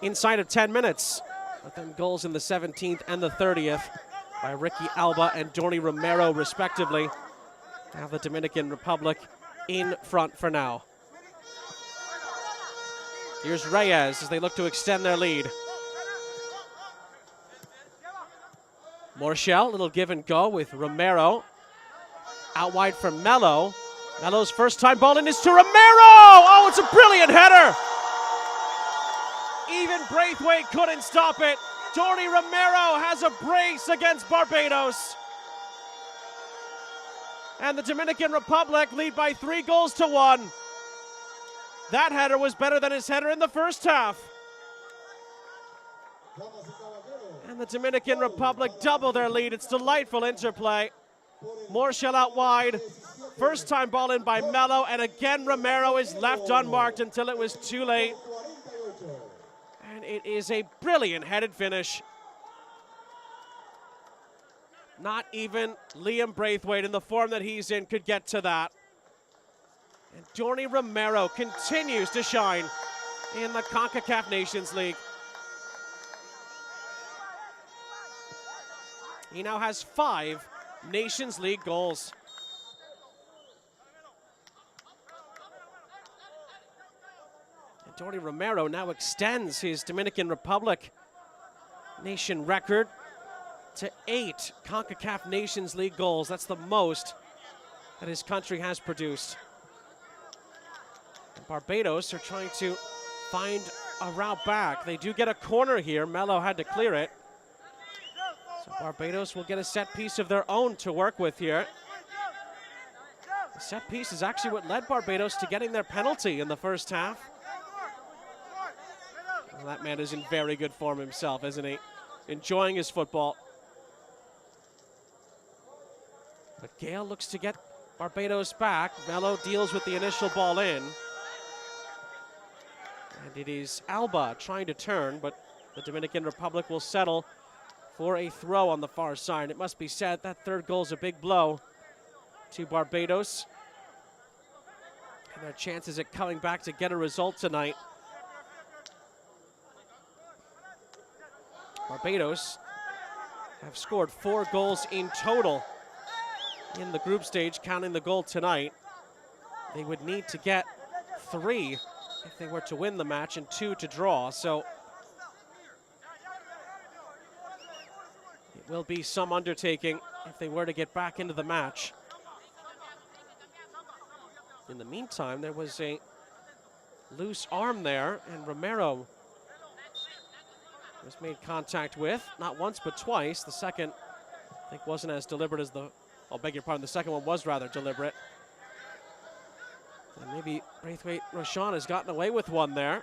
Speaker 1: inside of 10 minutes. With them goals in the 17th and the 30th by Ricky Alba and Dorny Romero respectively. Now the Dominican Republic in front for now. Here's Reyes as they look to extend their lead. Morchel, little give and go with Romero. Out wide for Mello. Mello's first time ball in is to Romero! Oh, it's a brilliant header! Even Braithwaite couldn't stop it. Dorny Romero has a brace against Barbados. And the Dominican Republic lead by 3-1. That header was better than his header in the first half. And the Dominican Republic double their lead. It's delightful interplay. Morchel out wide. First time ball in by Mello, and again Romero is left unmarked until it was too late. And it is a brilliant headed finish. Not even Liam Braithwaite in the form that he's in could get to that. And Dorny Romero continues to shine in the Concacaf Nations League. He now has 5 Nations League goals. And Tony Romero now extends his Dominican Republic nation record to 8 Concacaf Nations League goals. That's the most that his country has produced. And Barbados are trying to find a route back. They do get a corner here. Melo had to clear it. So Barbados will get a set piece of their own to work with here. The set piece is actually what led Barbados to getting their penalty in the first half. Well, that man is in very good form himself, isn't he? Enjoying his football. But Gale looks to get Barbados back. Melo deals with the initial ball in. And it is Alba trying to turn, but the Dominican Republic will settle for a throw on the far side. It must be said that third goal is a big blow to Barbados. And their chances at coming back to get a result tonight. Barbados have scored 4 goals in total in the group stage, counting the goal tonight. They would need to get 3 if they were to win the match and 2 to draw. So it will be some undertaking if they were to get back into the match. In the meantime, there was a loose arm there, and Romero was made contact with, not once but twice. The second, I think, wasn't as deliberate as the, I'll beg your pardon, the second one was rather deliberate. And maybe Braithwaite Roshan has gotten away with one there.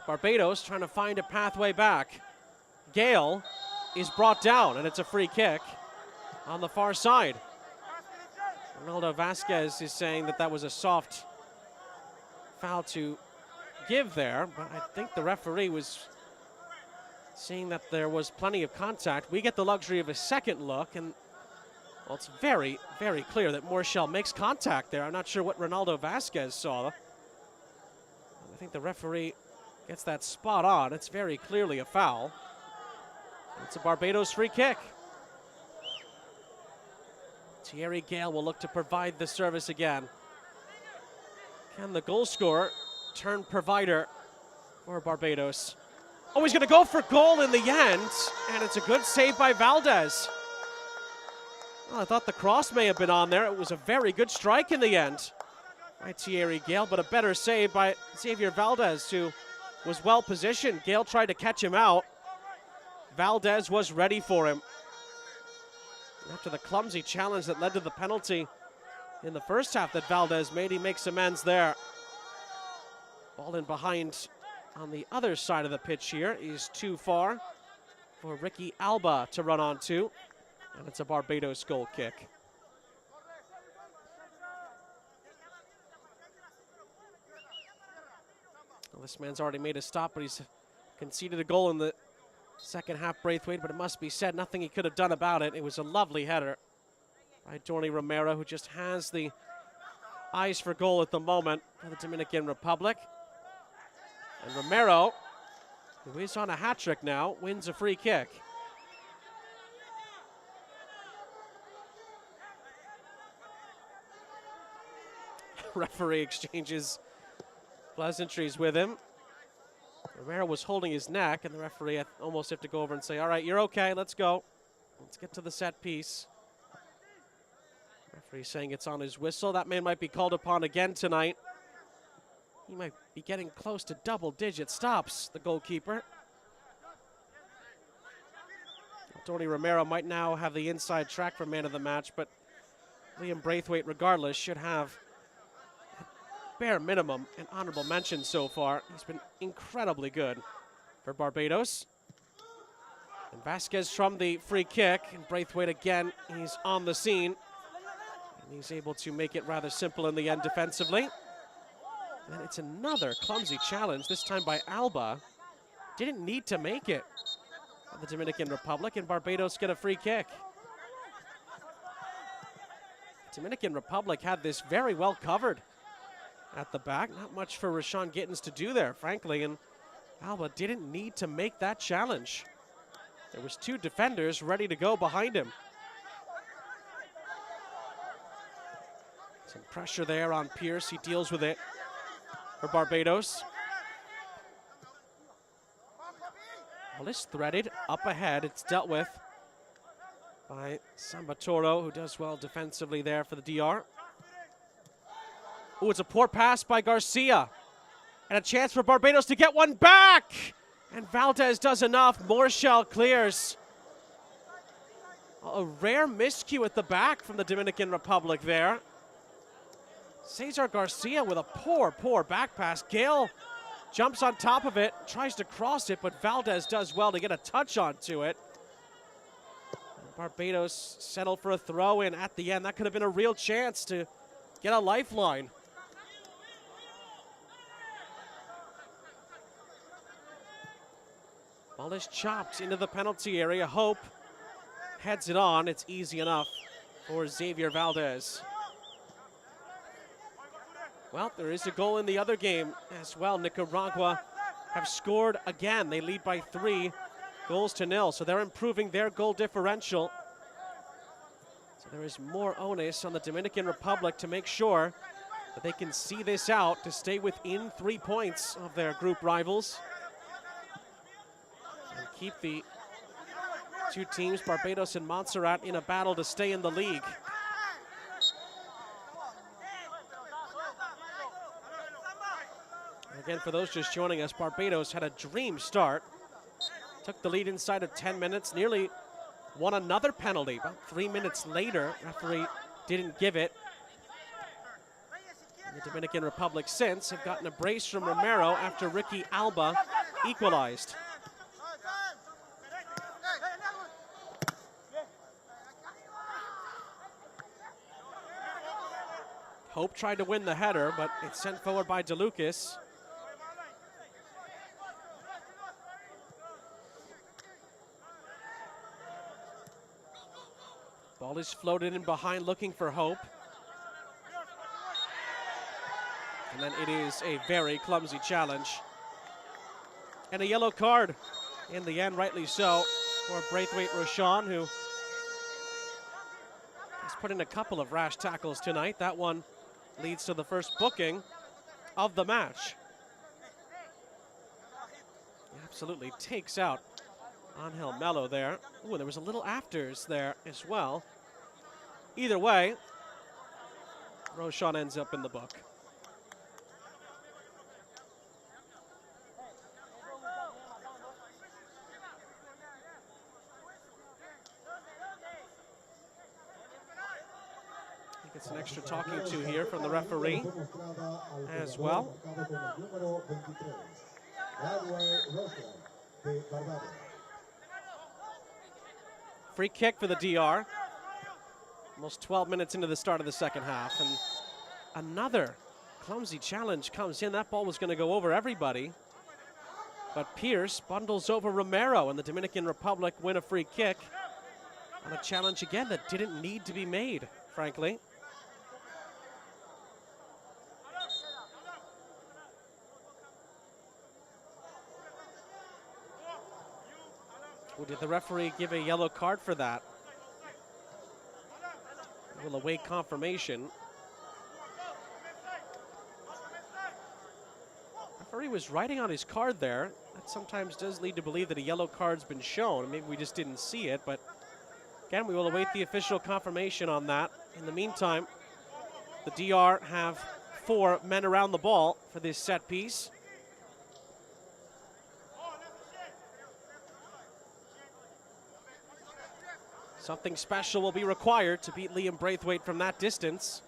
Speaker 1: Barbados trying to find a pathway back. Gale is brought down, and it's a free kick on the far side. Ronaldo Vasquez is saying that that was a soft foul to give there, but I think the referee was seeing that there was plenty of contact. We get the luxury of a second look, and well, it's very, very clear that Morshell makes contact there. I'm not sure what Ronaldo Vasquez saw. I think the referee gets that spot on. It's very clearly a foul. It's a Barbados free kick. Thierry Gale will look to provide the service again. Can the goal scorer turn provider for Barbados? Oh, he's going to go for goal in the end, and it's a good save by Valdez. Well, I thought the cross may have been on there. It was a very good strike in the end by Thierry Gale, but a better save by Xavier Valdez, who was well positioned. Gale tried to catch him out. Valdez was ready for him. After the clumsy challenge that led to the penalty in the first half that Valdez made, he makes amends there. Ball in behind on the other side of the pitch here. He's too far for Ricky Alba to run onto, and it's a Barbados goal kick. Well, this man's already made a stop, but he's conceded a goal in the second half, Braithwaite, but it must be said, nothing he could have done about it. It was a lovely header by Tony Romero, who just has the eyes for goal at the moment for the Dominican Republic. And Romero, who is on a hat trick now, wins a free kick. Referee exchanges pleasantries with him. Romero was holding his neck, and the referee almost had to go over and say, all right, you're okay, let's go. Let's get to the set piece. Referee saying it's on his whistle. That man might be called upon again tonight. He might be getting close to double-digit stops, the goalkeeper. Tony Romero might now have the inside track for man of the match, but Liam Braithwaite, regardless, should have bare minimum an honorable mention so far. He's been incredibly good for Barbados. And Vasquez from the free kick, and Braithwaite again, he's on the scene. And he's able to make it rather simple in the end defensively. And it's another clumsy challenge, this time by Alba. Didn't need to make it. The Dominican Republic, and Barbados get a free kick. Dominican Republic had this very well covered at the back. Not much for Rashawn Gittins to do there, frankly, and Alba didn't need to make that challenge. There was 2 defenders ready to go behind him. Some pressure there on Pierce. He deals with it for Barbados. Ball is threaded up ahead. It's dealt with by Sambatoro, who does well defensively there for the DR. Oh, it's a poor pass by Garcia. And a chance for Barbados to get one back. And Valdez does enough. Morshell clears. A rare miscue at the back from the Dominican Republic there. Cesar Garcia with a poor back pass. Gale jumps on top of it, tries to cross it, but Valdez does well to get a touch onto it. And Barbados settled for a throw in at the end. That could have been a real chance to get a lifeline. Ball is chopped into the penalty area. Hope heads it on. It's easy enough for Xavier Valdez. Well, there is a goal in the other game as well. Nicaragua have scored again. They lead by 3-0, so they're improving their goal differential. So there is more onus on the Dominican Republic to make sure that they can see this out to stay within 3 points of their group rivals. And keep the 2 teams, Barbados and Montserrat, in a battle to stay in the league. Again, for those just joining us, Barbados had a dream start. Took the lead inside of 10 minutes, nearly won another penalty. About 3 minutes later, referee didn't give it. And the Dominican Republic since have gotten a brace from Romero after Ricky Alba equalized. Hope tried to win the header, but it's sent forward by DeLucas. Ball is floated in behind, looking for Hope. And then it is a very clumsy challenge. And a yellow card in the end, rightly so, for Braithwaite Roshan, who has put in a couple of rash tackles tonight. That one leads to the first booking of the match. He absolutely takes out Angel Melo there. Ooh, and there was a little afters there as well. Either way, Roshan ends up in the book. I think it's an extra talking to here from the referee as well. Free kick for the DR. Almost 12 minutes into the start of the second half. And another clumsy challenge comes in. That ball was going to go over everybody. But Pierce bundles over Romero, and the Dominican Republic win a free kick on a challenge again that didn't need to be made, frankly. Well, did the referee give a yellow card for that? We'll await confirmation. Referee was writing on his card there. That sometimes does lead to believe that a yellow card's been shown. Maybe we just didn't see it, but again, we will await the official confirmation on that. In the meantime, the DR have 4 men around the ball for this set piece. Something special will be required to beat Liam Braithwaite from that distance.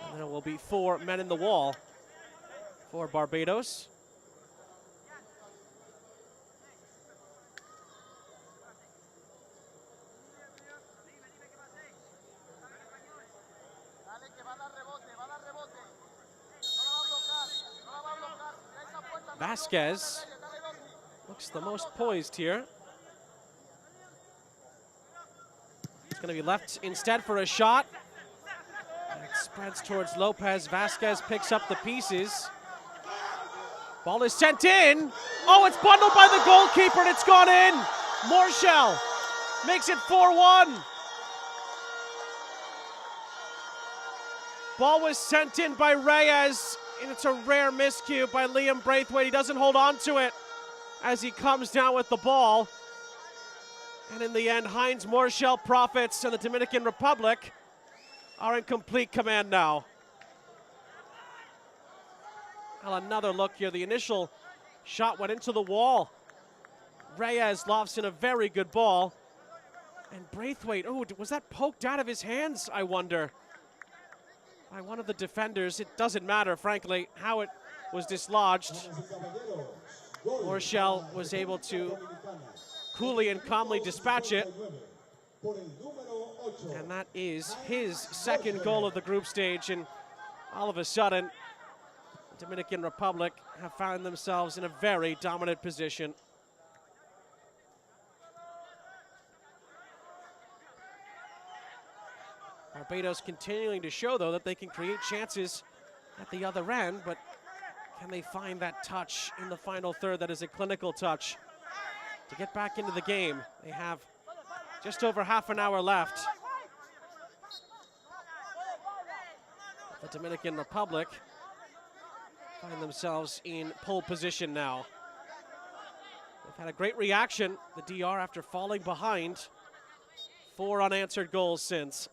Speaker 1: And there will be 4 men in the wall for Barbados. Vasquez looks the most poised here. It's going to be left instead for a shot. It spreads towards Lopez. Vasquez picks up the pieces. Ball is sent in. Oh, it's bundled by the goalkeeper and it's gone in. Morshell makes it 4-1. Ball was sent in by Reyes, and it's a rare miscue by Liam Braithwaite. He doesn't hold on to it as he comes down with the ball. And in the end, Heinz Morshell profits, and the Dominican Republic are in complete command now. Well, another look here. The initial shot went into the wall. Reyes lofts in a very good ball. And Braithwaite, oh, was that poked out of his hands, I wonder? By one of the defenders. It doesn't matter, frankly, how it was dislodged. Morshell was able to coolly and calmly dispatch it. And that is his second goal of the group stage. And all of a sudden, the Dominican Republic have found themselves in a very dominant position. Barbados continuing to show, though, that they can create chances at the other end, but can they find that touch in the final third that is a clinical touch to get back into the game? They have just over half an hour left. The Dominican Republic find themselves in pole position now. They've had a great reaction, the DR, after falling behind. 4 unanswered goals since.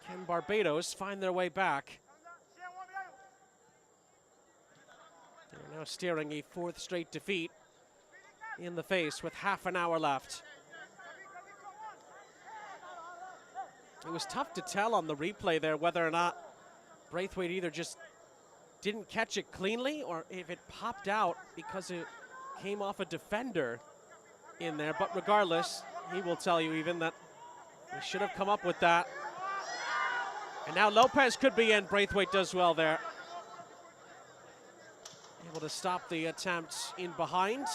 Speaker 1: Can Barbados find their way back? They're now staring a 4th straight defeat in the face with half an hour left. It was tough to tell on the replay there whether or not Braithwaite either just didn't catch it cleanly or if it popped out because it came off a defender in there. But regardless, he will tell you even that they should have come up with that. And now Lopez could be in. Braithwaite does well there. Able to stop the attempt in behind.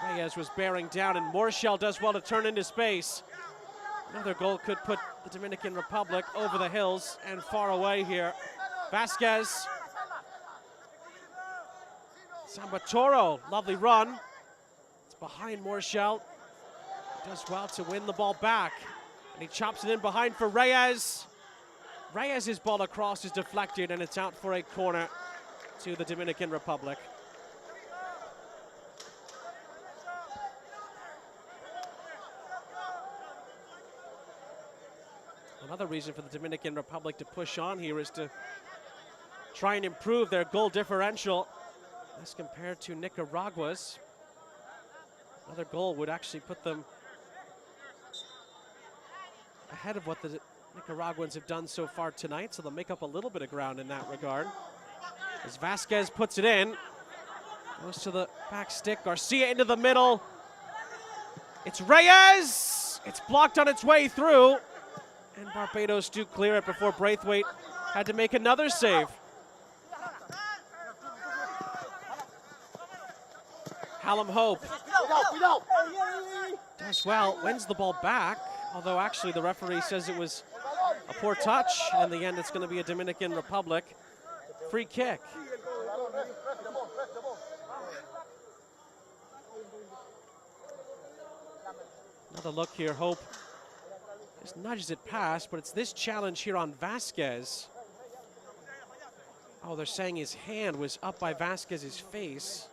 Speaker 1: Reyes was bearing down, and Morshell does well to turn into space. Another goal could put the Dominican Republic over the hills and far away here. Vasquez. Sambatoro, lovely run. It's behind Morshell. Does well to win the ball back. And he chops it in behind for Reyes. Reyes' ball across is deflected, and it's out for a corner to the Dominican Republic. Another reason for the Dominican Republic to push on here is to try and improve their goal differential as compared to Nicaragua's. Another goal would actually put them ahead of what the Nicaraguans have done so far tonight, so they'll make up a little bit of ground in that regard. As Vasquez puts it in, goes to the back stick, Garcia into the middle. It's Reyes! It's blocked on its way through, and Barbados do clear it before Braithwaite had to make another save. Hallam Hope does well, wins the ball back, although actually the referee says it was a poor touch, and in the end it's going to be a Dominican Republic free kick. Another look here, Hope just nudges it past, but it's this challenge here on Vasquez. Oh, they're saying his hand was up by Vasquez's face.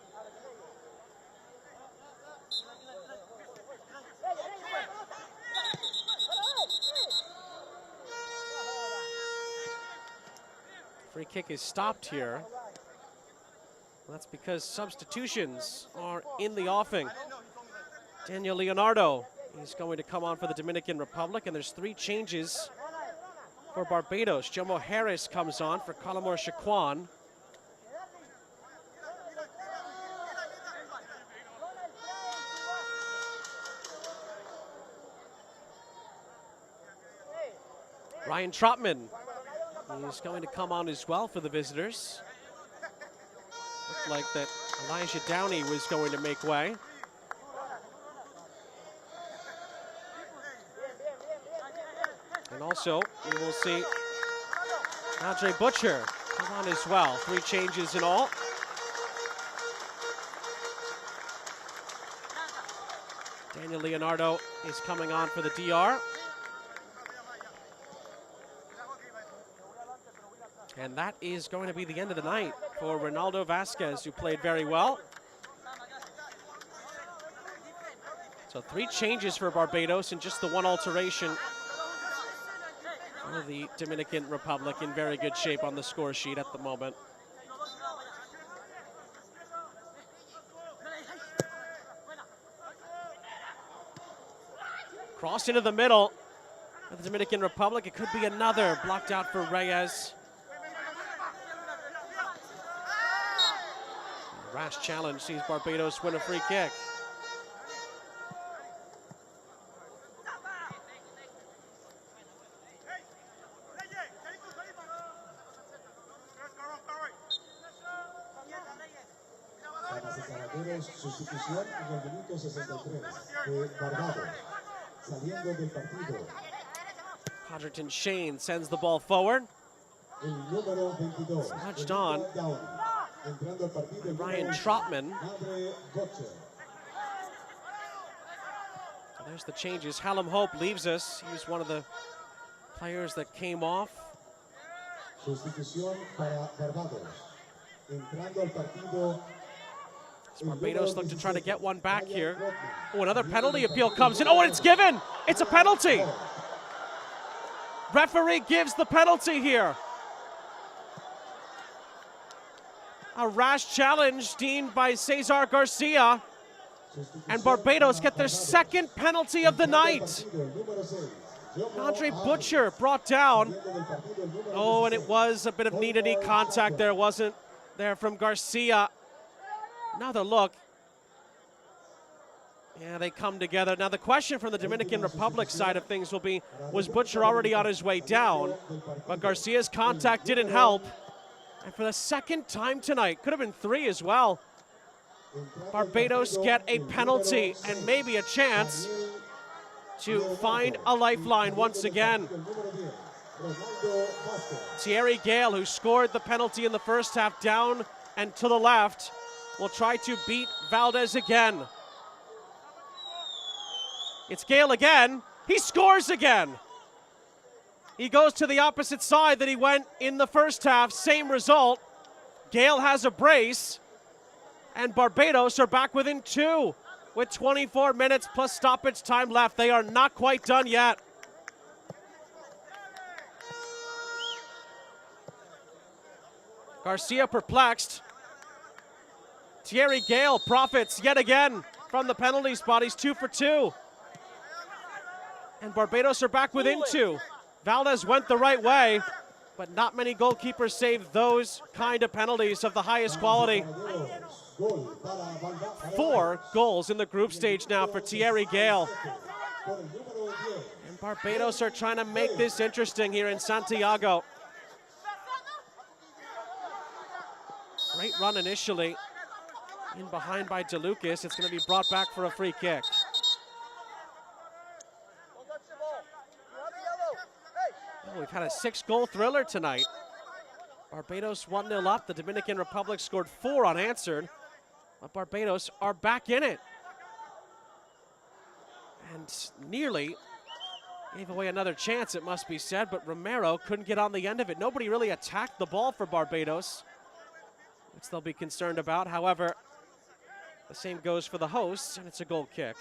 Speaker 1: Free kick is stopped here. That's because substitutions are in the offing. Daniel Leonardo is going to come on for the Dominican Republic, and there's 3 changes for Barbados. Jomo Harris comes on for Calamor Shaquan. Ryan Trotman is going to come on as well for the visitors. Looked like that Elijah Downey was going to make way. And also, we will see Andre Butcher come on as well. 3 changes in all. Daniel Leonardo is coming on for the DR. And that is going to be the end of the night for Ronaldo Vasquez, who played very well. So 3 changes for Barbados and just the 1 alteration. For the Dominican Republic in very good shape on the score sheet at the moment. Cross into the middle of the Dominican Republic. It could be another blocked out for Reyes. Rash challenge sees Barbados win a free kick.
Speaker 2: Sustitución en el minuto 63 de Barbados, saliendo del partido.
Speaker 1: Codrington Shane sends the ball forward.
Speaker 2: El número 22.
Speaker 1: Nudged on.
Speaker 2: Entrando al partido.
Speaker 1: Ryan Trotman. So there's the changes. Hallam Hope leaves us. He was one of the players that came off.
Speaker 2: Sustitución para Barbados. Entrando al partido.
Speaker 1: Barbados look to try to get one back here. Oh, another penalty appeal comes in. Oh, and it's given. It's a penalty. Referee gives the penalty here. A rash challenge deemed by Cesar Garcia. And Barbados get their 2nd penalty of the night. Andre Butcher brought down. Oh, and it was a bit of knee-to-knee contact there, wasn't there, from Garcia. Another look. Yeah, they come together. Now the question from the Dominican Republic side of things will be, was Butcher already on his way down? But Garcia's contact didn't help. And for the 2nd time tonight, could have been 3 as well, Barbados get a penalty and maybe a chance to find a lifeline once again. Thierry Gale, who scored the penalty in the first half, down and to the left, will try to beat Valdez again. It's Gale again. He scores again. He goes to the opposite side that he went in the first half. Same result. Gale has a brace. And Barbados are back within 2 with 24 minutes plus stoppage time left. They are not quite done yet. Garcia perplexed. Thierry Gale profits yet again from the penalty spot. He's 2 for 2. And Barbados are back within 2. Valdez went the right way, but not many goalkeepers save those kind of penalties of the highest quality. 4 goals in the group stage now for Thierry Gale. And Barbados are trying to make this interesting here in Santiago. Great run initially. In behind by DeLucas. It's going to be brought back for a free kick. Oh, we've had a 6-goal thriller tonight. Barbados 1-0 up. The Dominican Republic scored 4 unanswered. But Barbados are back in it. And nearly gave away another chance, it must be said, but Romero couldn't get on the end of it. Nobody really attacked the ball for Barbados, which they'll be concerned about. However, the same goes for the hosts, and it's a goal kick.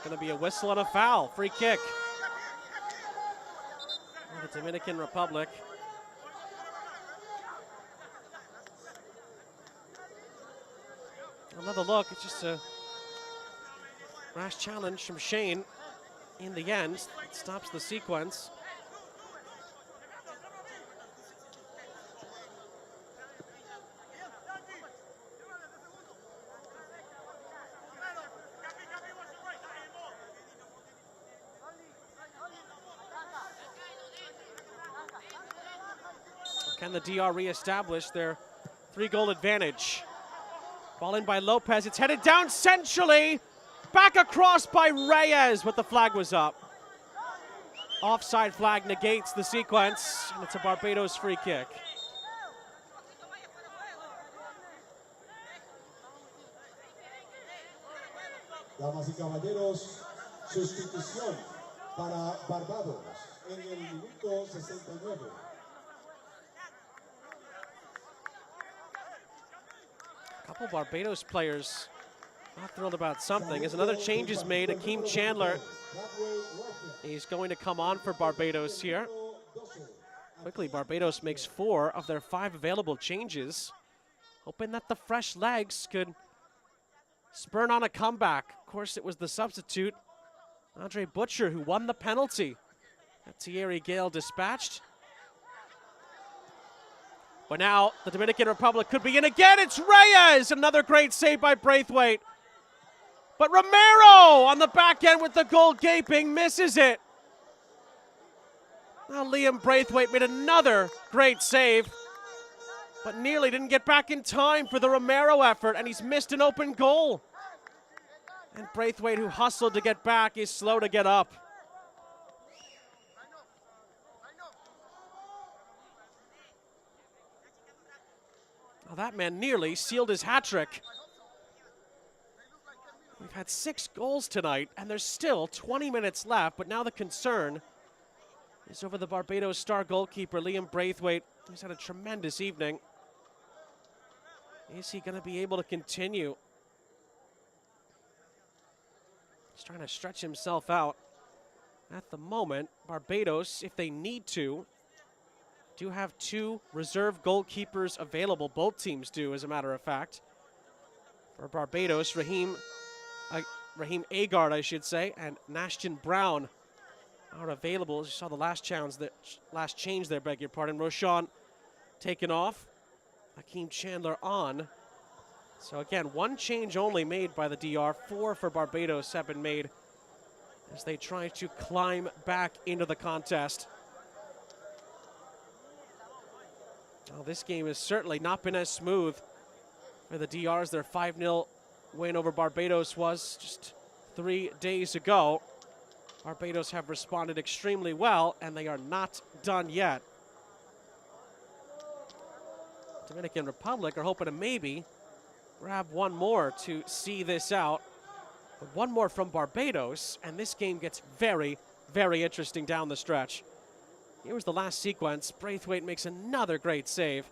Speaker 1: Going to be a whistle and a foul. Free kick. The Dominican Republic. Another look. It's just a rash challenge from Shane. In the end, it stops the sequence. Can the DR reestablish their 3-goal advantage? Ball in by Lopez. It's headed down centrally. Back across by Reyes, but the flag was up. Offside flag negates the sequence, and it's a Barbados free kick.
Speaker 2: Damas y caballeros, sustitución para Barbados en el minuto 69.
Speaker 1: A couple Barbados players not thrilled about something. As another change is made, Akeem Chandler, he's going to come on for Barbados here. Quickly, Barbados makes 4 of their 5 available changes, hoping that the fresh legs could spurn on a comeback. Of course, it was the substitute, Andre Butcher, who won the penalty. Thierry Gale dispatched. But now the Dominican Republic could be in again. It's Reyes, another great save by Braithwaite. But Romero on the back end with the goal gaping, misses it. Now Liam Braithwaite made another great save, but nearly didn't get back in time for the Romero effort, and he's missed an open goal. And Braithwaite, who hustled to get back, is slow to get up. Well, that man nearly sealed his hat trick. We've had 6 goals tonight, and there's still 20 minutes left, but now the concern is over the Barbados star goalkeeper, Liam Braithwaite, who's had a tremendous evening. Is he going to be able to continue? He's trying to stretch himself out. At the moment, Barbados, if they need to, do have 2 reserve goalkeepers available. Both teams do, as a matter of fact. For Barbados, Raheem Agard, I should say, and Nashton Brown are available. As you saw the last change there, beg your pardon. Roshan taken off. Akeem Chandler on. So again, 1 change only made by the DR. 4 for Barbados have been made as they try to climb back into the contest. Well, this game has certainly not been as smooth for the DRs. Their 5-0 win over Barbados was just 3 days ago. Barbados have responded extremely well, and they are not done yet. Dominican Republic are hoping to maybe grab 1 more to see this out. But 1 more from Barbados, and this game gets very, very interesting down the stretch. Here was the last sequence. Braithwaite makes another great save,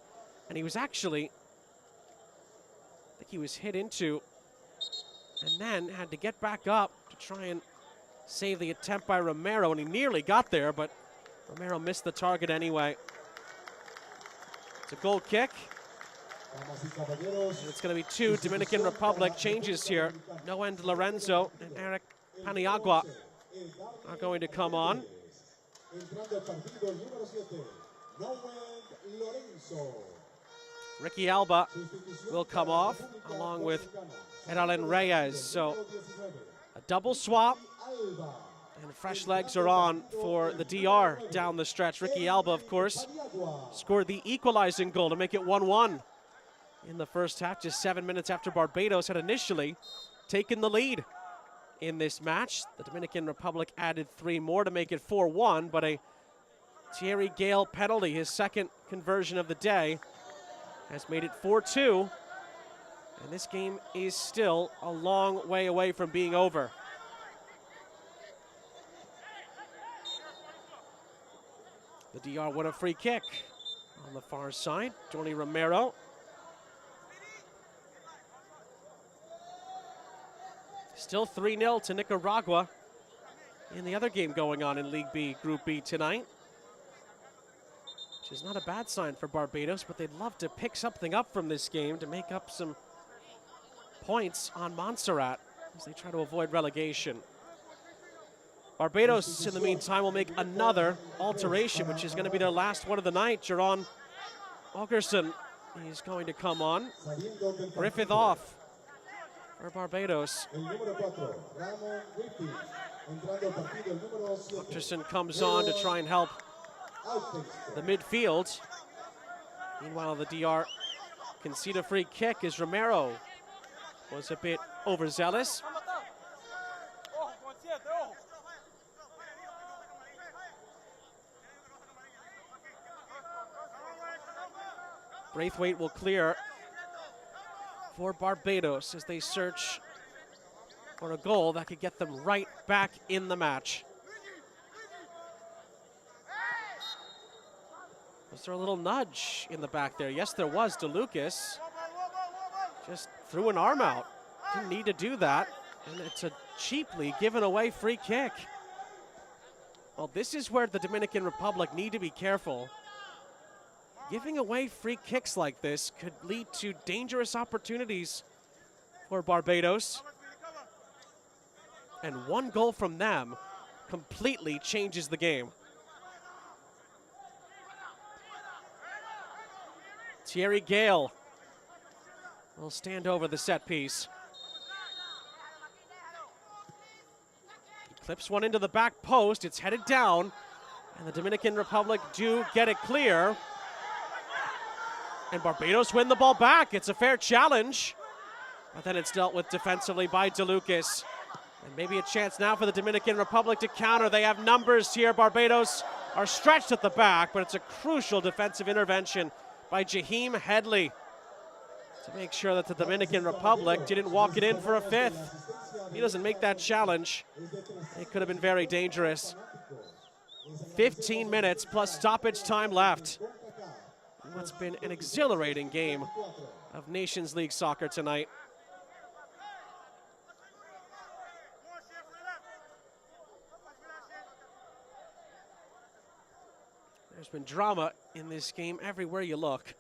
Speaker 1: and he was actually, I think he was hit into, and then had to get back up to try and save the attempt by Romero, and he nearly got there, but Romero missed the target anyway. It's a goal kick. And it's going to be 2 Dominican Republic changes here. Noen Lorenzo and Eric Paniagua are going to come on. Ricky Alba will come off along with Eralen Reyes. So a double swap, and fresh legs are on for the DR down the stretch. Ricky Alba, of course, scored the equalizing goal to make it 1-1 in the first half, just 7 minutes after Barbados had initially taken the lead in this match. The Dominican Republic added 3 more to make it 4-1, but a Thierry Gale penalty, his second conversion of the day, has made it 4-2. And this game is still a long way away from being over. The DR won a free kick on the far side. Johnny Romero. Still 3-0 to Nicaragua in the other game going on in League B, Group B tonight. Which is not a bad sign for Barbados, but they'd love to pick something up from this game to make up some points on Montserrat as they try to avoid relegation. Barbados, in the meantime, will make another alteration, which is going to be their last one of the night. Jeron Augerson is going to come on. Griffith off for Barbados. Augerson comes on to try and help the midfield. Meanwhile, the DR concede a free kick as Romero was a bit overzealous. Braithwaite will clear for Barbados as they search for a goal that could get them right back in the match. Was there a little nudge in the back there? Yes, there was. DeLucas just threw an arm out. Didn't need to do that. And it's a cheaply given away free kick. Well, this is where the Dominican Republic need to be careful. Giving away free kicks like this could lead to dangerous opportunities for Barbados. And one goal from them completely changes the game. Thierry Gale will stand over the set piece. He clips one into the back post. It's headed down, and the Dominican Republic do get it clear. And Barbados win the ball back. It's a fair challenge, but then it's dealt with defensively by DeLucas. And maybe a chance now for the Dominican Republic to counter. They have numbers here. Barbados are stretched at the back, but it's a crucial defensive intervention by Jaheim Headley to make sure that the Dominican Republic didn't walk it in for a fifth. He doesn't make that challenge. It could have been very dangerous. 15 minutes plus stoppage time left. What's been an exhilarating game of Nations League soccer tonight. There's been drama in this game everywhere you look.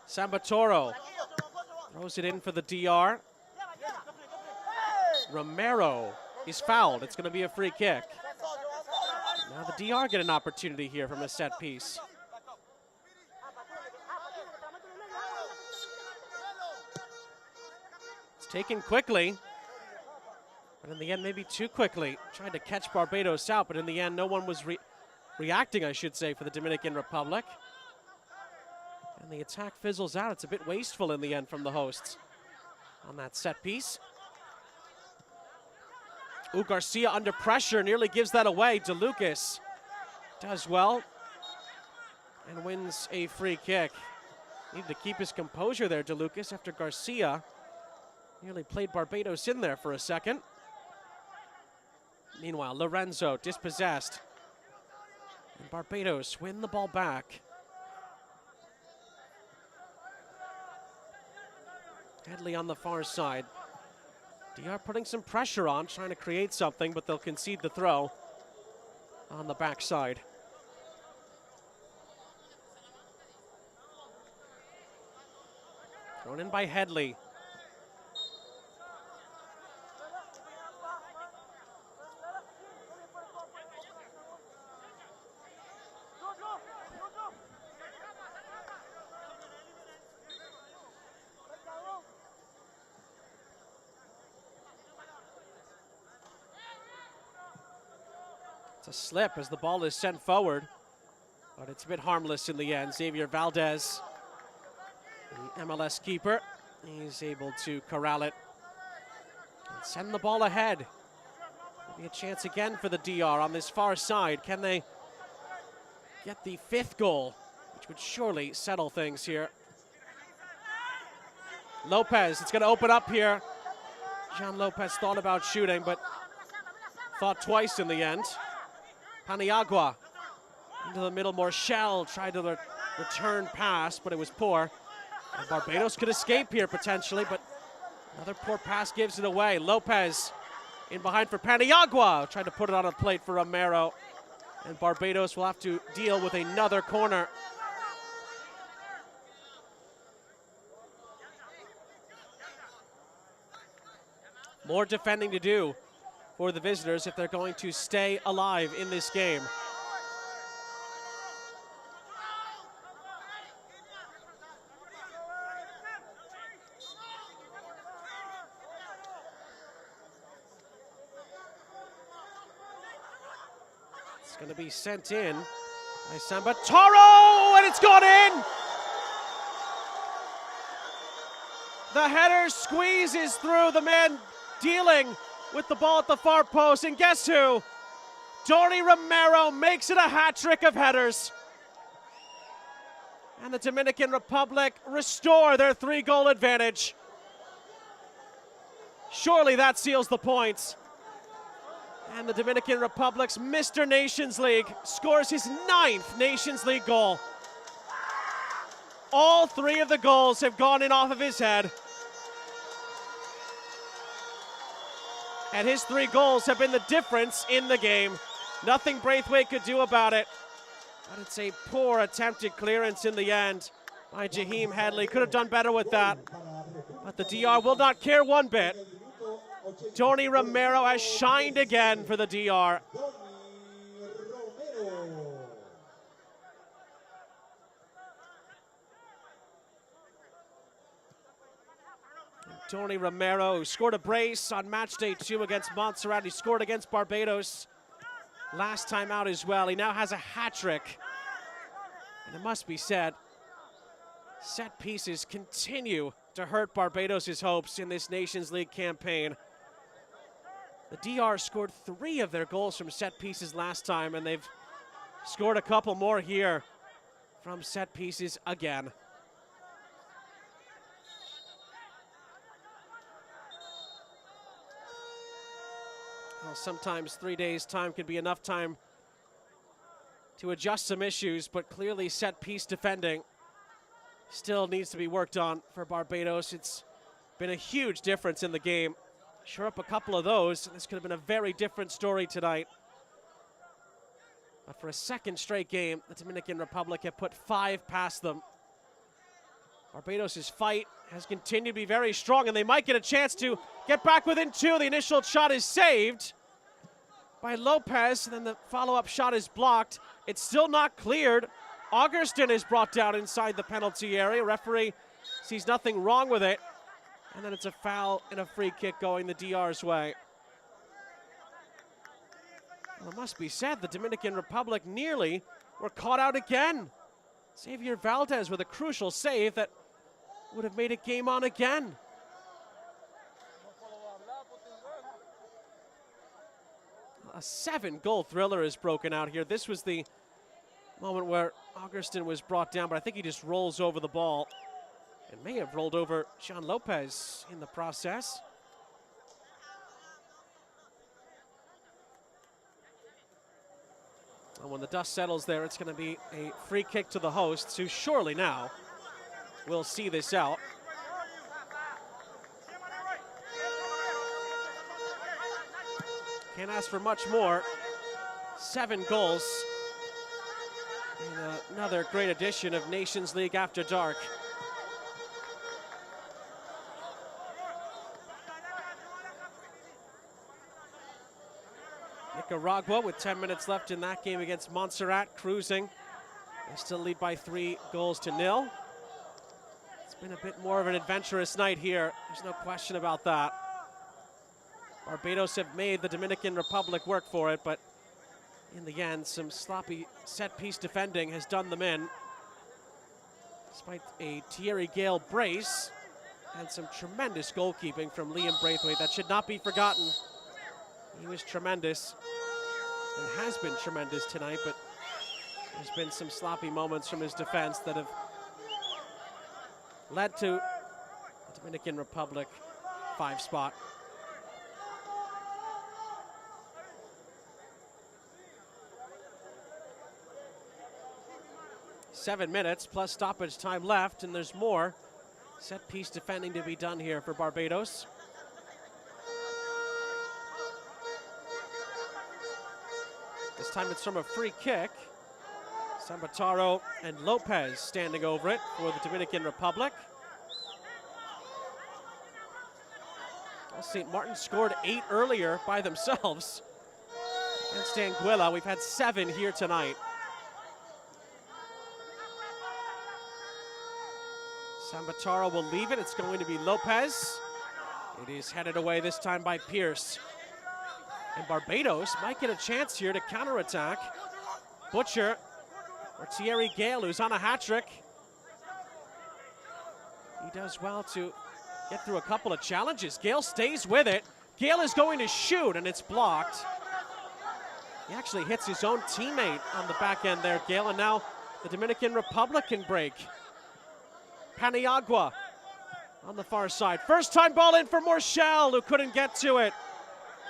Speaker 1: Sambatoro throws it in for the DR. Romero is fouled. It's going to be a free kick. Now the DR get an opportunity here from a set piece. It's taken quickly, but in the end maybe too quickly. Tried to catch Barbados out, but in the end no one was reacting, I should say, for the Dominican Republic. And the attack fizzles out. It's a bit wasteful in the end from the hosts on that set piece. Ooh, Garcia under pressure, nearly gives that away. DeLucas does well and wins a free kick. Needed to keep his composure there, DeLucas, after Garcia nearly played Barbados in there for a second. Meanwhile, Lorenzo dispossessed. And Barbados win the ball back. Headley on the far side. DR putting some pressure on, trying to create something, but they'll concede the throw on the backside. Thrown in by Headley. It's a slip as the ball is sent forward, but it's a bit harmless in the end. Xavier Valdez, the MLS keeper, he's able to corral it and send the ball ahead. Maybe a chance again for the DR on this far side. Can they get the fifth goal, which would surely settle things here? Lopez, it's going to open up here. Jean Lopez thought about shooting, but thought twice in the end. Paniagua into the middle. Morchel tried to return pass, but it was poor. And Barbados could escape here potentially, but another poor pass gives it away. Lopez in behind for Paniagua. Tried to put it on a plate for Romero. And Barbados will have to deal with another corner. More defending to do for the visitors if they're going to stay alive in this game. It's going to be sent in by Sambataro, and it's gone in! The header squeezes through the man dealing with the ball at the far post, and guess who? Dori Romero makes it a hat trick of headers. And the Dominican Republic restore their 3-goal advantage. Surely that seals the points. And the Dominican Republic's Mr. Nations League scores his 9th Nations League goal. All 3 of the goals have gone in off of his head. And his 3 goals have been the difference in the game. Nothing Braithwaite could do about it. But it's a poor attempted clearance in the end by Jaheim Headley. Could have done better with that. But the DR will not care one bit. Dori Romero has shined again for the DR. Dori Romero, who scored a brace on match day 2 against Montserrat. He scored against Barbados last time out as well. He now has a hat trick. And it must be said, set pieces continue to hurt Barbados' hopes in this Nations League campaign. The DR scored 3 of their goals from set pieces last time, and they've scored a couple more here from set pieces again. Well, sometimes 3 days' time can be enough time to adjust some issues, but clearly set piece defending still needs to be worked on for Barbados. It's been a huge difference in the game. Sure up a couple of those, and this could have been a very different story tonight. But for a second straight game, the Dominican Republic have put 5 past them. Barbados' fight has continued to be very strong, and they might get a chance to get back within 2. The initial shot is saved by Lopez, and then the follow-up shot is blocked. It's still not cleared. Augustin is brought down inside the penalty area. Referee sees nothing wrong with it. And then it's a foul and a free kick going the DR's way. Well, it must be said, the Dominican Republic nearly were caught out again. Xavier Valdez with a crucial save that would have made it game on again. A 7-goal thriller is broken out here. This was the moment where Augustin was brought down, but I think he just rolls over the ball. And may have rolled over Jean Lopez in the process. And when the dust settles there, it's going to be a free kick to the hosts, who surely now will see this out. Can't ask for much more. 7 goals in another great edition of Nations League After Dark. Nicaragua with 10 minutes left in that game against Montserrat, cruising. They still lead by 3-0. It's been a bit more of an adventurous night here. There's no question about that. Barbados have made the Dominican Republic work for it, but in the end, some sloppy set-piece defending has done them in. Despite a Thierry Gale brace and some tremendous goalkeeping from Liam Braithwaite that should not be forgotten. He was tremendous and has been tremendous tonight, but there's been some sloppy moments from his defense that have led to the Dominican Republic 5 spot. Seven minutes plus stoppage time left, and there's more set piece defending to be done here for Barbados. This time it's from a free kick. Sambataro and Lopez standing over it for the Dominican Republic. Well, St. Martin scored 8 earlier by themselves against Anguilla. We've had 7 here tonight. Sambataro will leave it. It's going to be Lopez. It is headed away this time by Pierce. And Barbados might get a chance here to counterattack. Butcher, or Thierry Gale, who's on a hat trick. He does well to get through a couple of challenges. Gale stays with it. Gale is going to shoot, and it's blocked. He actually hits his own teammate on the back end there, Gale, and now the Dominican Republic can break. Paniagua on the far side. First time ball in for Morchel, who couldn't get to it.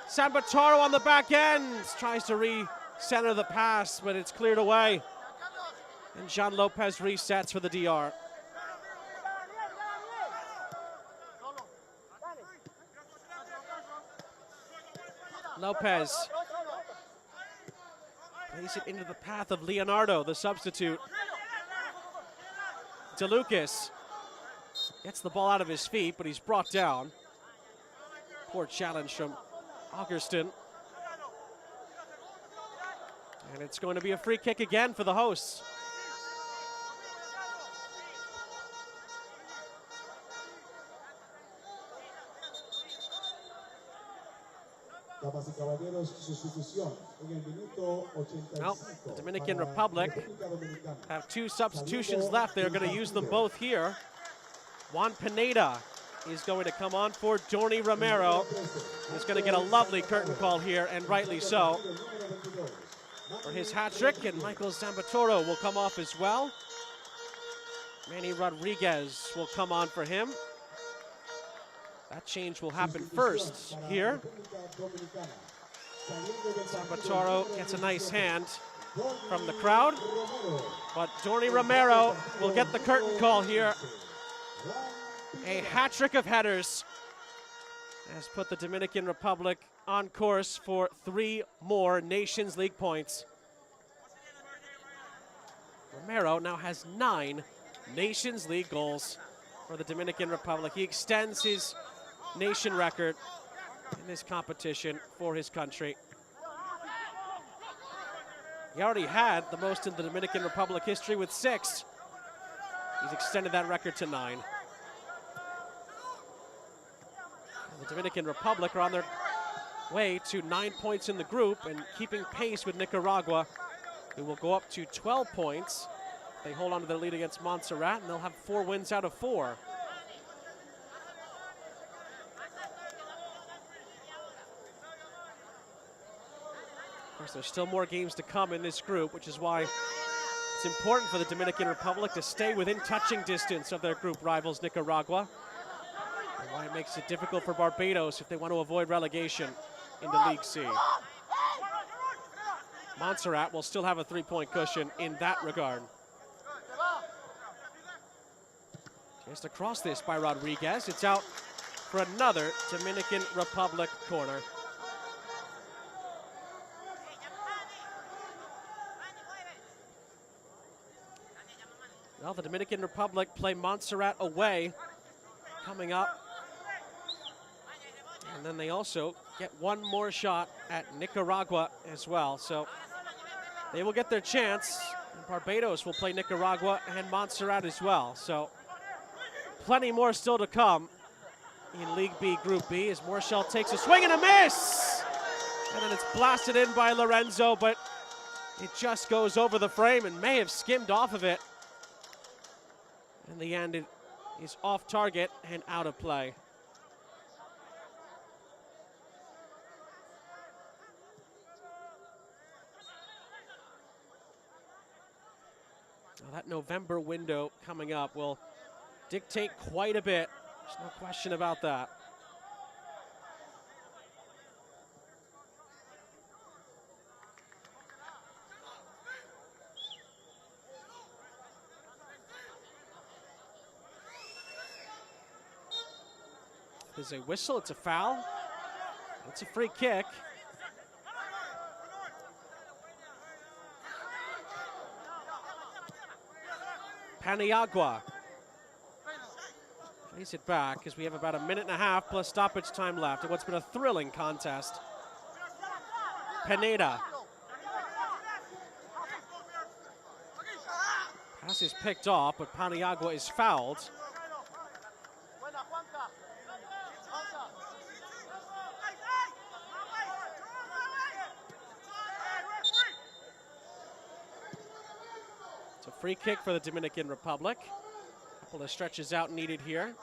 Speaker 1: Sambataro on the back end tries to re-center the pass, but it's cleared away. And Jean Lopez resets for the DR. Lopez plays it into the path of Leonardo, the substitute. DeLucas gets the ball out of his feet, but he's brought down. Poor challenge from Augerston. And it's going to be a free kick again for the hosts. Well, the Dominican Republic have 2 substitutions left. They're going to use them both here. Juan Pineda is going to come on for Dorny Romero. He's going to get a lovely curtain call here, and rightly so, for his hat trick, and Michael Sambataro will come off as well. Manny Rodriguez will come on for him. That change will happen first here. Sambataro gets a nice hand from the crowd, but Dorny Romero will get the curtain call here. A hat trick of headers has put the Dominican Republic on course for 3 more Nations League points. Romero now has 9 Nations League goals for the Dominican Republic. He extends his nation record in this competition for his country. He already had the most in the Dominican Republic history with 6. He's extended that record to 9. And the Dominican Republic are on their way to 9 points in the group and keeping pace with Nicaragua, who will go up to 12 points. They hold on to their lead against Montserrat, and they'll have 4 wins out of 4. Of course, there's still more games to come in this group, which is why it's important for the Dominican Republic to stay within touching distance of their group rivals, Nicaragua, and why it makes it difficult for Barbados if they want to avoid relegation into League C. Montserrat will still have a 3-point cushion in that regard. Just across this by Rodriguez. It's out for another Dominican Republic corner. Well, the Dominican Republic play Montserrat away coming up. And then they also get 1 more shot at Nicaragua as well. So they will get their chance. And Barbados will play Nicaragua and Montserrat as well. So plenty more still to come in League B, Group B, as Morchel takes a swing and a miss! And then it's blasted in by Lorenzo, but it just goes over the frame and may have skimmed off of it. In the end, it is off target and out of play. Now that November window coming up will dictate quite a bit. There's no question about that. There's a whistle, it's a foul. It's a free kick. Paniagua Place it back because we have about a minute and a half plus stoppage time left in what's been a thrilling contest. Pineda. Pass is picked off, but Paniagua is fouled. It's a free kick for the Dominican Republic. A couple of stretches out needed here.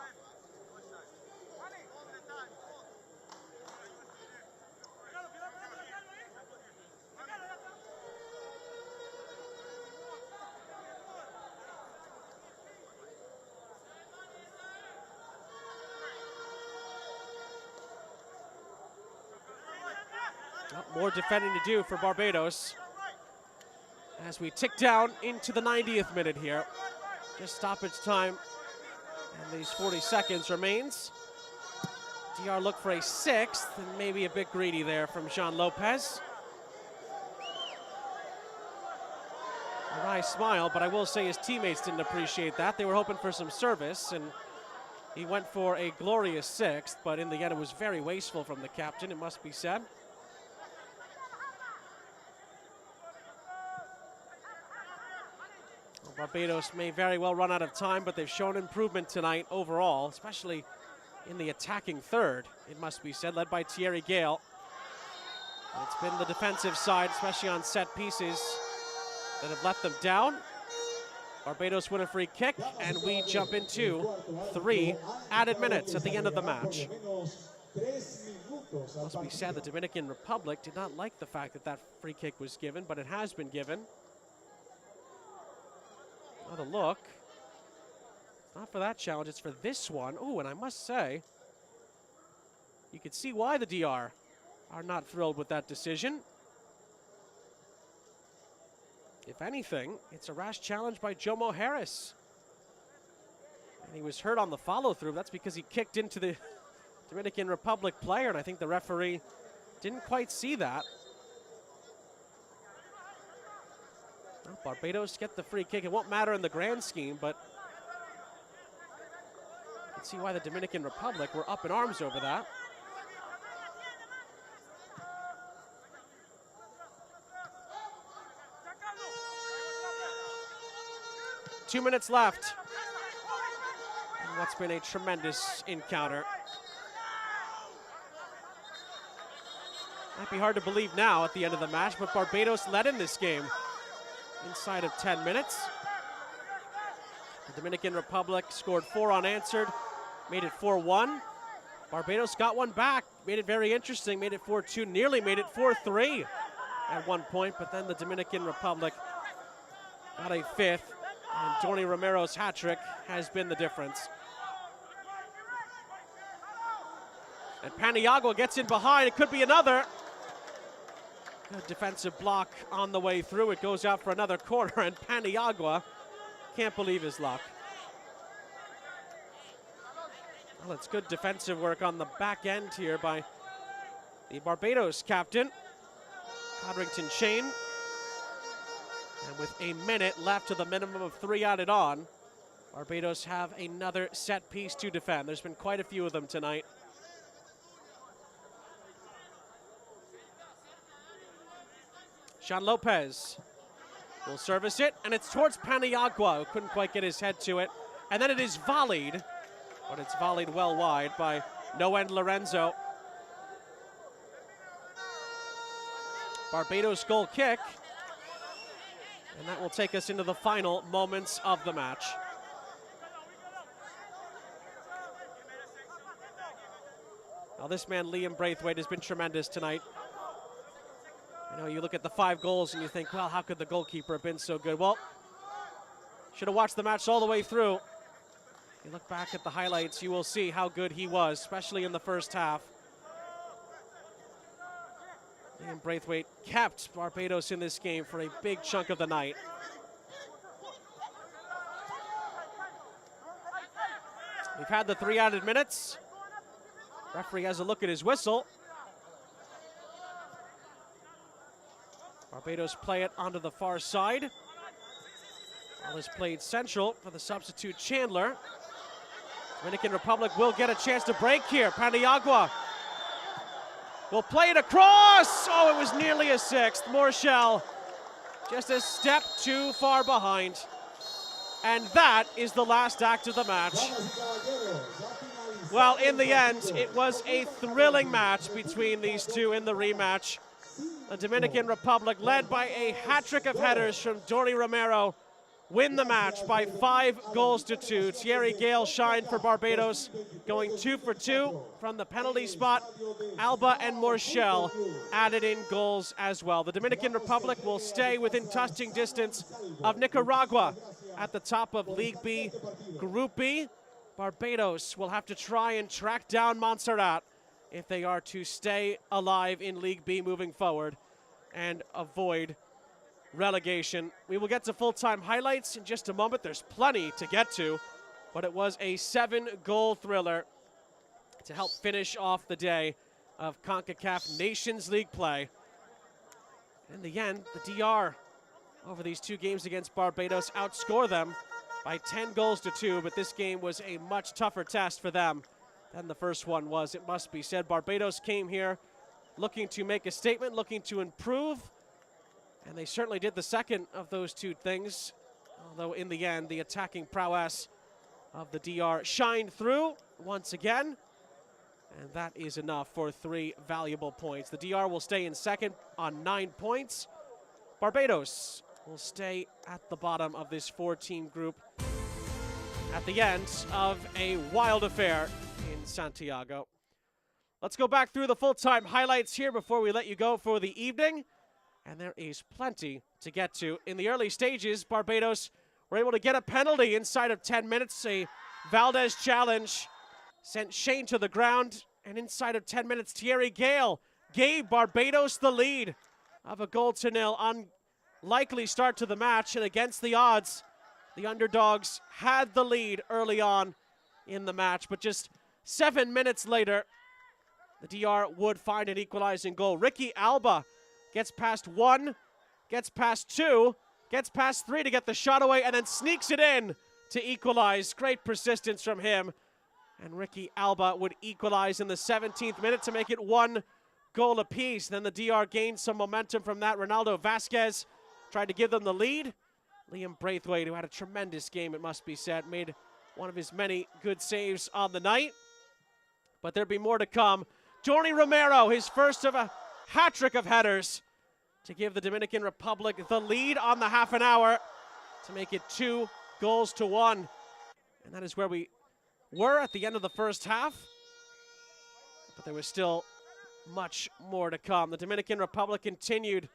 Speaker 1: More defending to do for Barbados as we tick down into the 90th minute here. Just stoppage time, and these 40 seconds remains. DR look for a 6th, and maybe a bit greedy there from Jean Lopez. A wry smile, but I will say his teammates didn't appreciate that. They were hoping for some service, and he went for a glorious 6th, but in the end it was very wasteful from the captain, it must be said. Barbados may very well run out of time, but they've shown improvement tonight overall, especially in the attacking third, it must be said, led by Thierry Gale. It's been the defensive side, especially on set pieces, that have let them down. Barbados win a free kick, and we jump into 3 added minutes at the end of the match. It must be said, the Dominican Republic did not like the fact that that free kick was given, but it has been given. Another look. It's not for that challenge, it's for this one. Ooh, and I must say, you can see why the DR are not thrilled with that decision. If anything, it's a rash challenge by Jomo Harris. And he was hurt on the follow-through. That's because he kicked into the Dominican Republic player, and I think the referee didn't quite see that. Well, Barbados get the free kick. It won't matter in the grand scheme, but you can see why the Dominican Republic were up in arms over that. Two minutes left in what's been a tremendous encounter. Might be hard to believe now at the end of the match, but Barbados led in this game inside of 10 minutes. The Dominican Republic scored 4 unanswered, made it 4-1. Barbados got one back, made it very interesting, made it 4-2, nearly made it 4-3 at one point, but then the Dominican Republic got a 5th, and Tony Romero's hat trick has been the difference. And Paniagua gets in behind, it could be another. Good defensive block on the way through. It goes out for another corner, and Paniagua can't believe his luck. Well, it's good defensive work on the back end here by the Barbados captain, Codrington Shane. And with a minute left to the minimum of 3 added on, Barbados have another set piece to defend. There's been quite a few of them tonight. Jean Lopez will service it, and it's towards Paniagua, who couldn't quite get his head to it. And then it is volleyed, but it's volleyed well wide by Noen Lorenzo. Barbados goal kick, and that will take us into the final moments of the match. Now this man, Liam Braithwaite, has been tremendous tonight. You know, you look at the 5 goals and you think, well, how could the goalkeeper have been so good? Well, should have watched the match all the way through. You look back at the highlights, you will see how good he was, especially in the first half. Liam Braithwaite kept Barbados in this game for a big chunk of the night. We've had the 3 added minutes. Referee has a look at his whistle. Barbados play it onto the far side. Ball is played central for the substitute Chandler. Dominican Republic will get a chance to break here. Paniagua will play it across. Oh, it was nearly a sixth. Morshell just a step too far behind. And that is the last act of the match. Well, in the end, it was a thrilling match between these two in the rematch. The Dominican Republic, led by a hat-trick of headers from Dorny Romero, win the match by 5-2. Thierry Gale shined for Barbados, going 2 for 2 from the penalty spot. Alba and Morshell added in goals as well. The Dominican Republic will stay within touching distance of Nicaragua at the top of League B. Group B, Barbados will have to try and track down Montserrat if they are to stay alive in League B moving forward and avoid relegation. We will get to full-time highlights in just a moment. There's plenty to get to, but it was a 7-goal thriller to help finish off the day of Concacaf Nations League play. In the end, the DR over these 2 games against Barbados outscore them by 10-2, but this game was a much tougher test for them than the first one was, it must be said. Barbados came here looking to make a statement, looking to improve, and they certainly did the second of those 2 things, although in the end, the attacking prowess of the DR shined through once again, and that is enough for 3 valuable points. The DR will stay in second on 9 points. Barbados will stay at the bottom of this 4-team group at the end of a wild affair in Santiago. Let's go back through the full-time highlights here before we let you go for the evening. And there is plenty to get to. In the early stages, Barbados were able to get a penalty inside of 10 minutes. A Valdez challenge sent Shane to the ground. And inside of 10 minutes, Thierry Gale gave Barbados the lead of a 0-0. Unlikely start to the match, and against the odds, the underdogs had the lead early on in the match. But just 7 minutes later, the DR would find an equalizing goal. Ricky Alba gets past 1, gets past 2, gets past 3 to get the shot away, and then sneaks it in to equalize. Great persistence from him. And Ricky Alba would equalize in the 17th minute to make it 1 goal apiece. Then the DR gained some momentum from that. Ronaldo Vasquez tried to give them the lead. Liam Braithwaite, who had a tremendous game, it must be said, made one of his many good saves on the night. But there'd be more to come. Dorny Romero, his first of a hat-trick of headers to give the Dominican Republic the lead on the half an hour to make it 2-1. And that is where we were at the end of the first half. But there was still much more to come. The Dominican Republic continued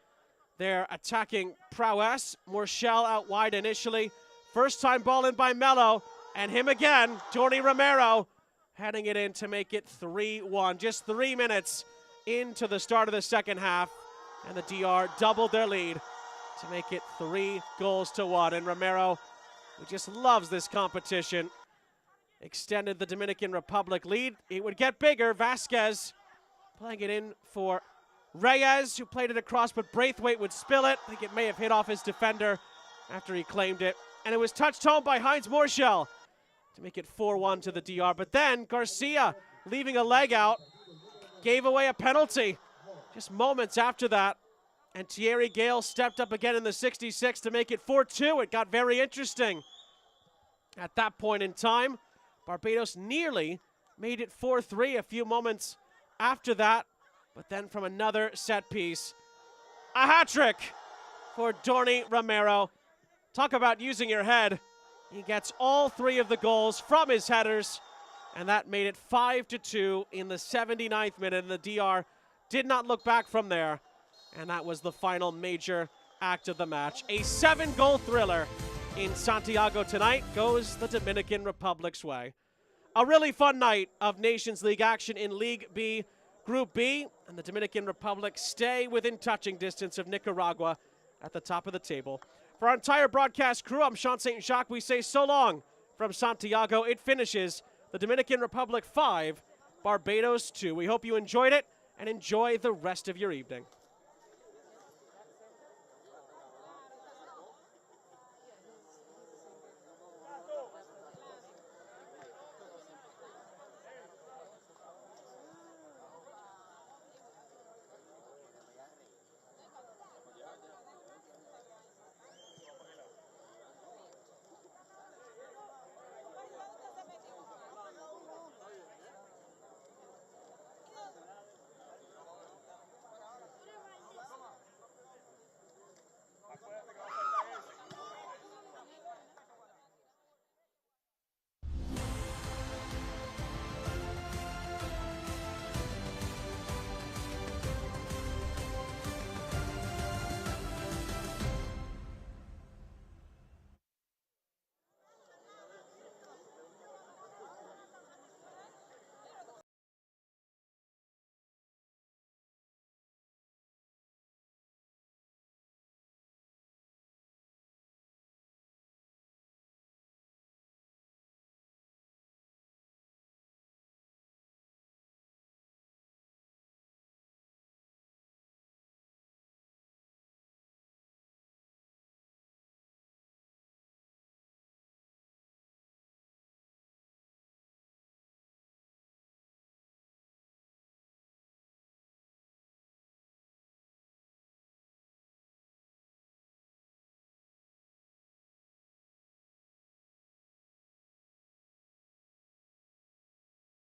Speaker 1: their attacking prowess. Morshell out wide initially. First time ball in by Mello, and him again, Dorny Romero, heading it in to make it 3-1. Just 3 minutes into the start of the second half, and the DR doubled their lead to make it 3-1. And Romero, who just loves this competition, extended the Dominican Republic lead. It would get bigger. Vasquez playing it in for Reyes, who played it across, but Braithwaite would spill it. I think it may have hit off his defender after he claimed it. And it was touched home by Heinz Morshell to make it 4-1 to the DR. But then Garcia, leaving a leg out, gave away a penalty just moments after that. And Thierry Gale stepped up again in the 66th to make it 4-2. It got very interesting at that point in time. Barbados nearly made it 4-3 a few moments after that. But then from another set piece, a hat-trick for Dorny Romero. Talk about using your head. He gets all 3 of the goals from his headers, and that made it 5-2 in the 79th minute. And the DR did not look back from there, and that was the final major act of the match. A 7-goal thriller in Santiago tonight goes the Dominican Republic's way. A really fun night of Nations League action in League B, Group B, and the Dominican Republic stay within touching distance of Nicaragua at the top of the table. For our entire broadcast crew, I'm Sean St. Jacques. We say so long from Santiago. It finishes the Dominican Republic 5, Barbados 2. We hope you enjoyed it and enjoy the rest of your evening.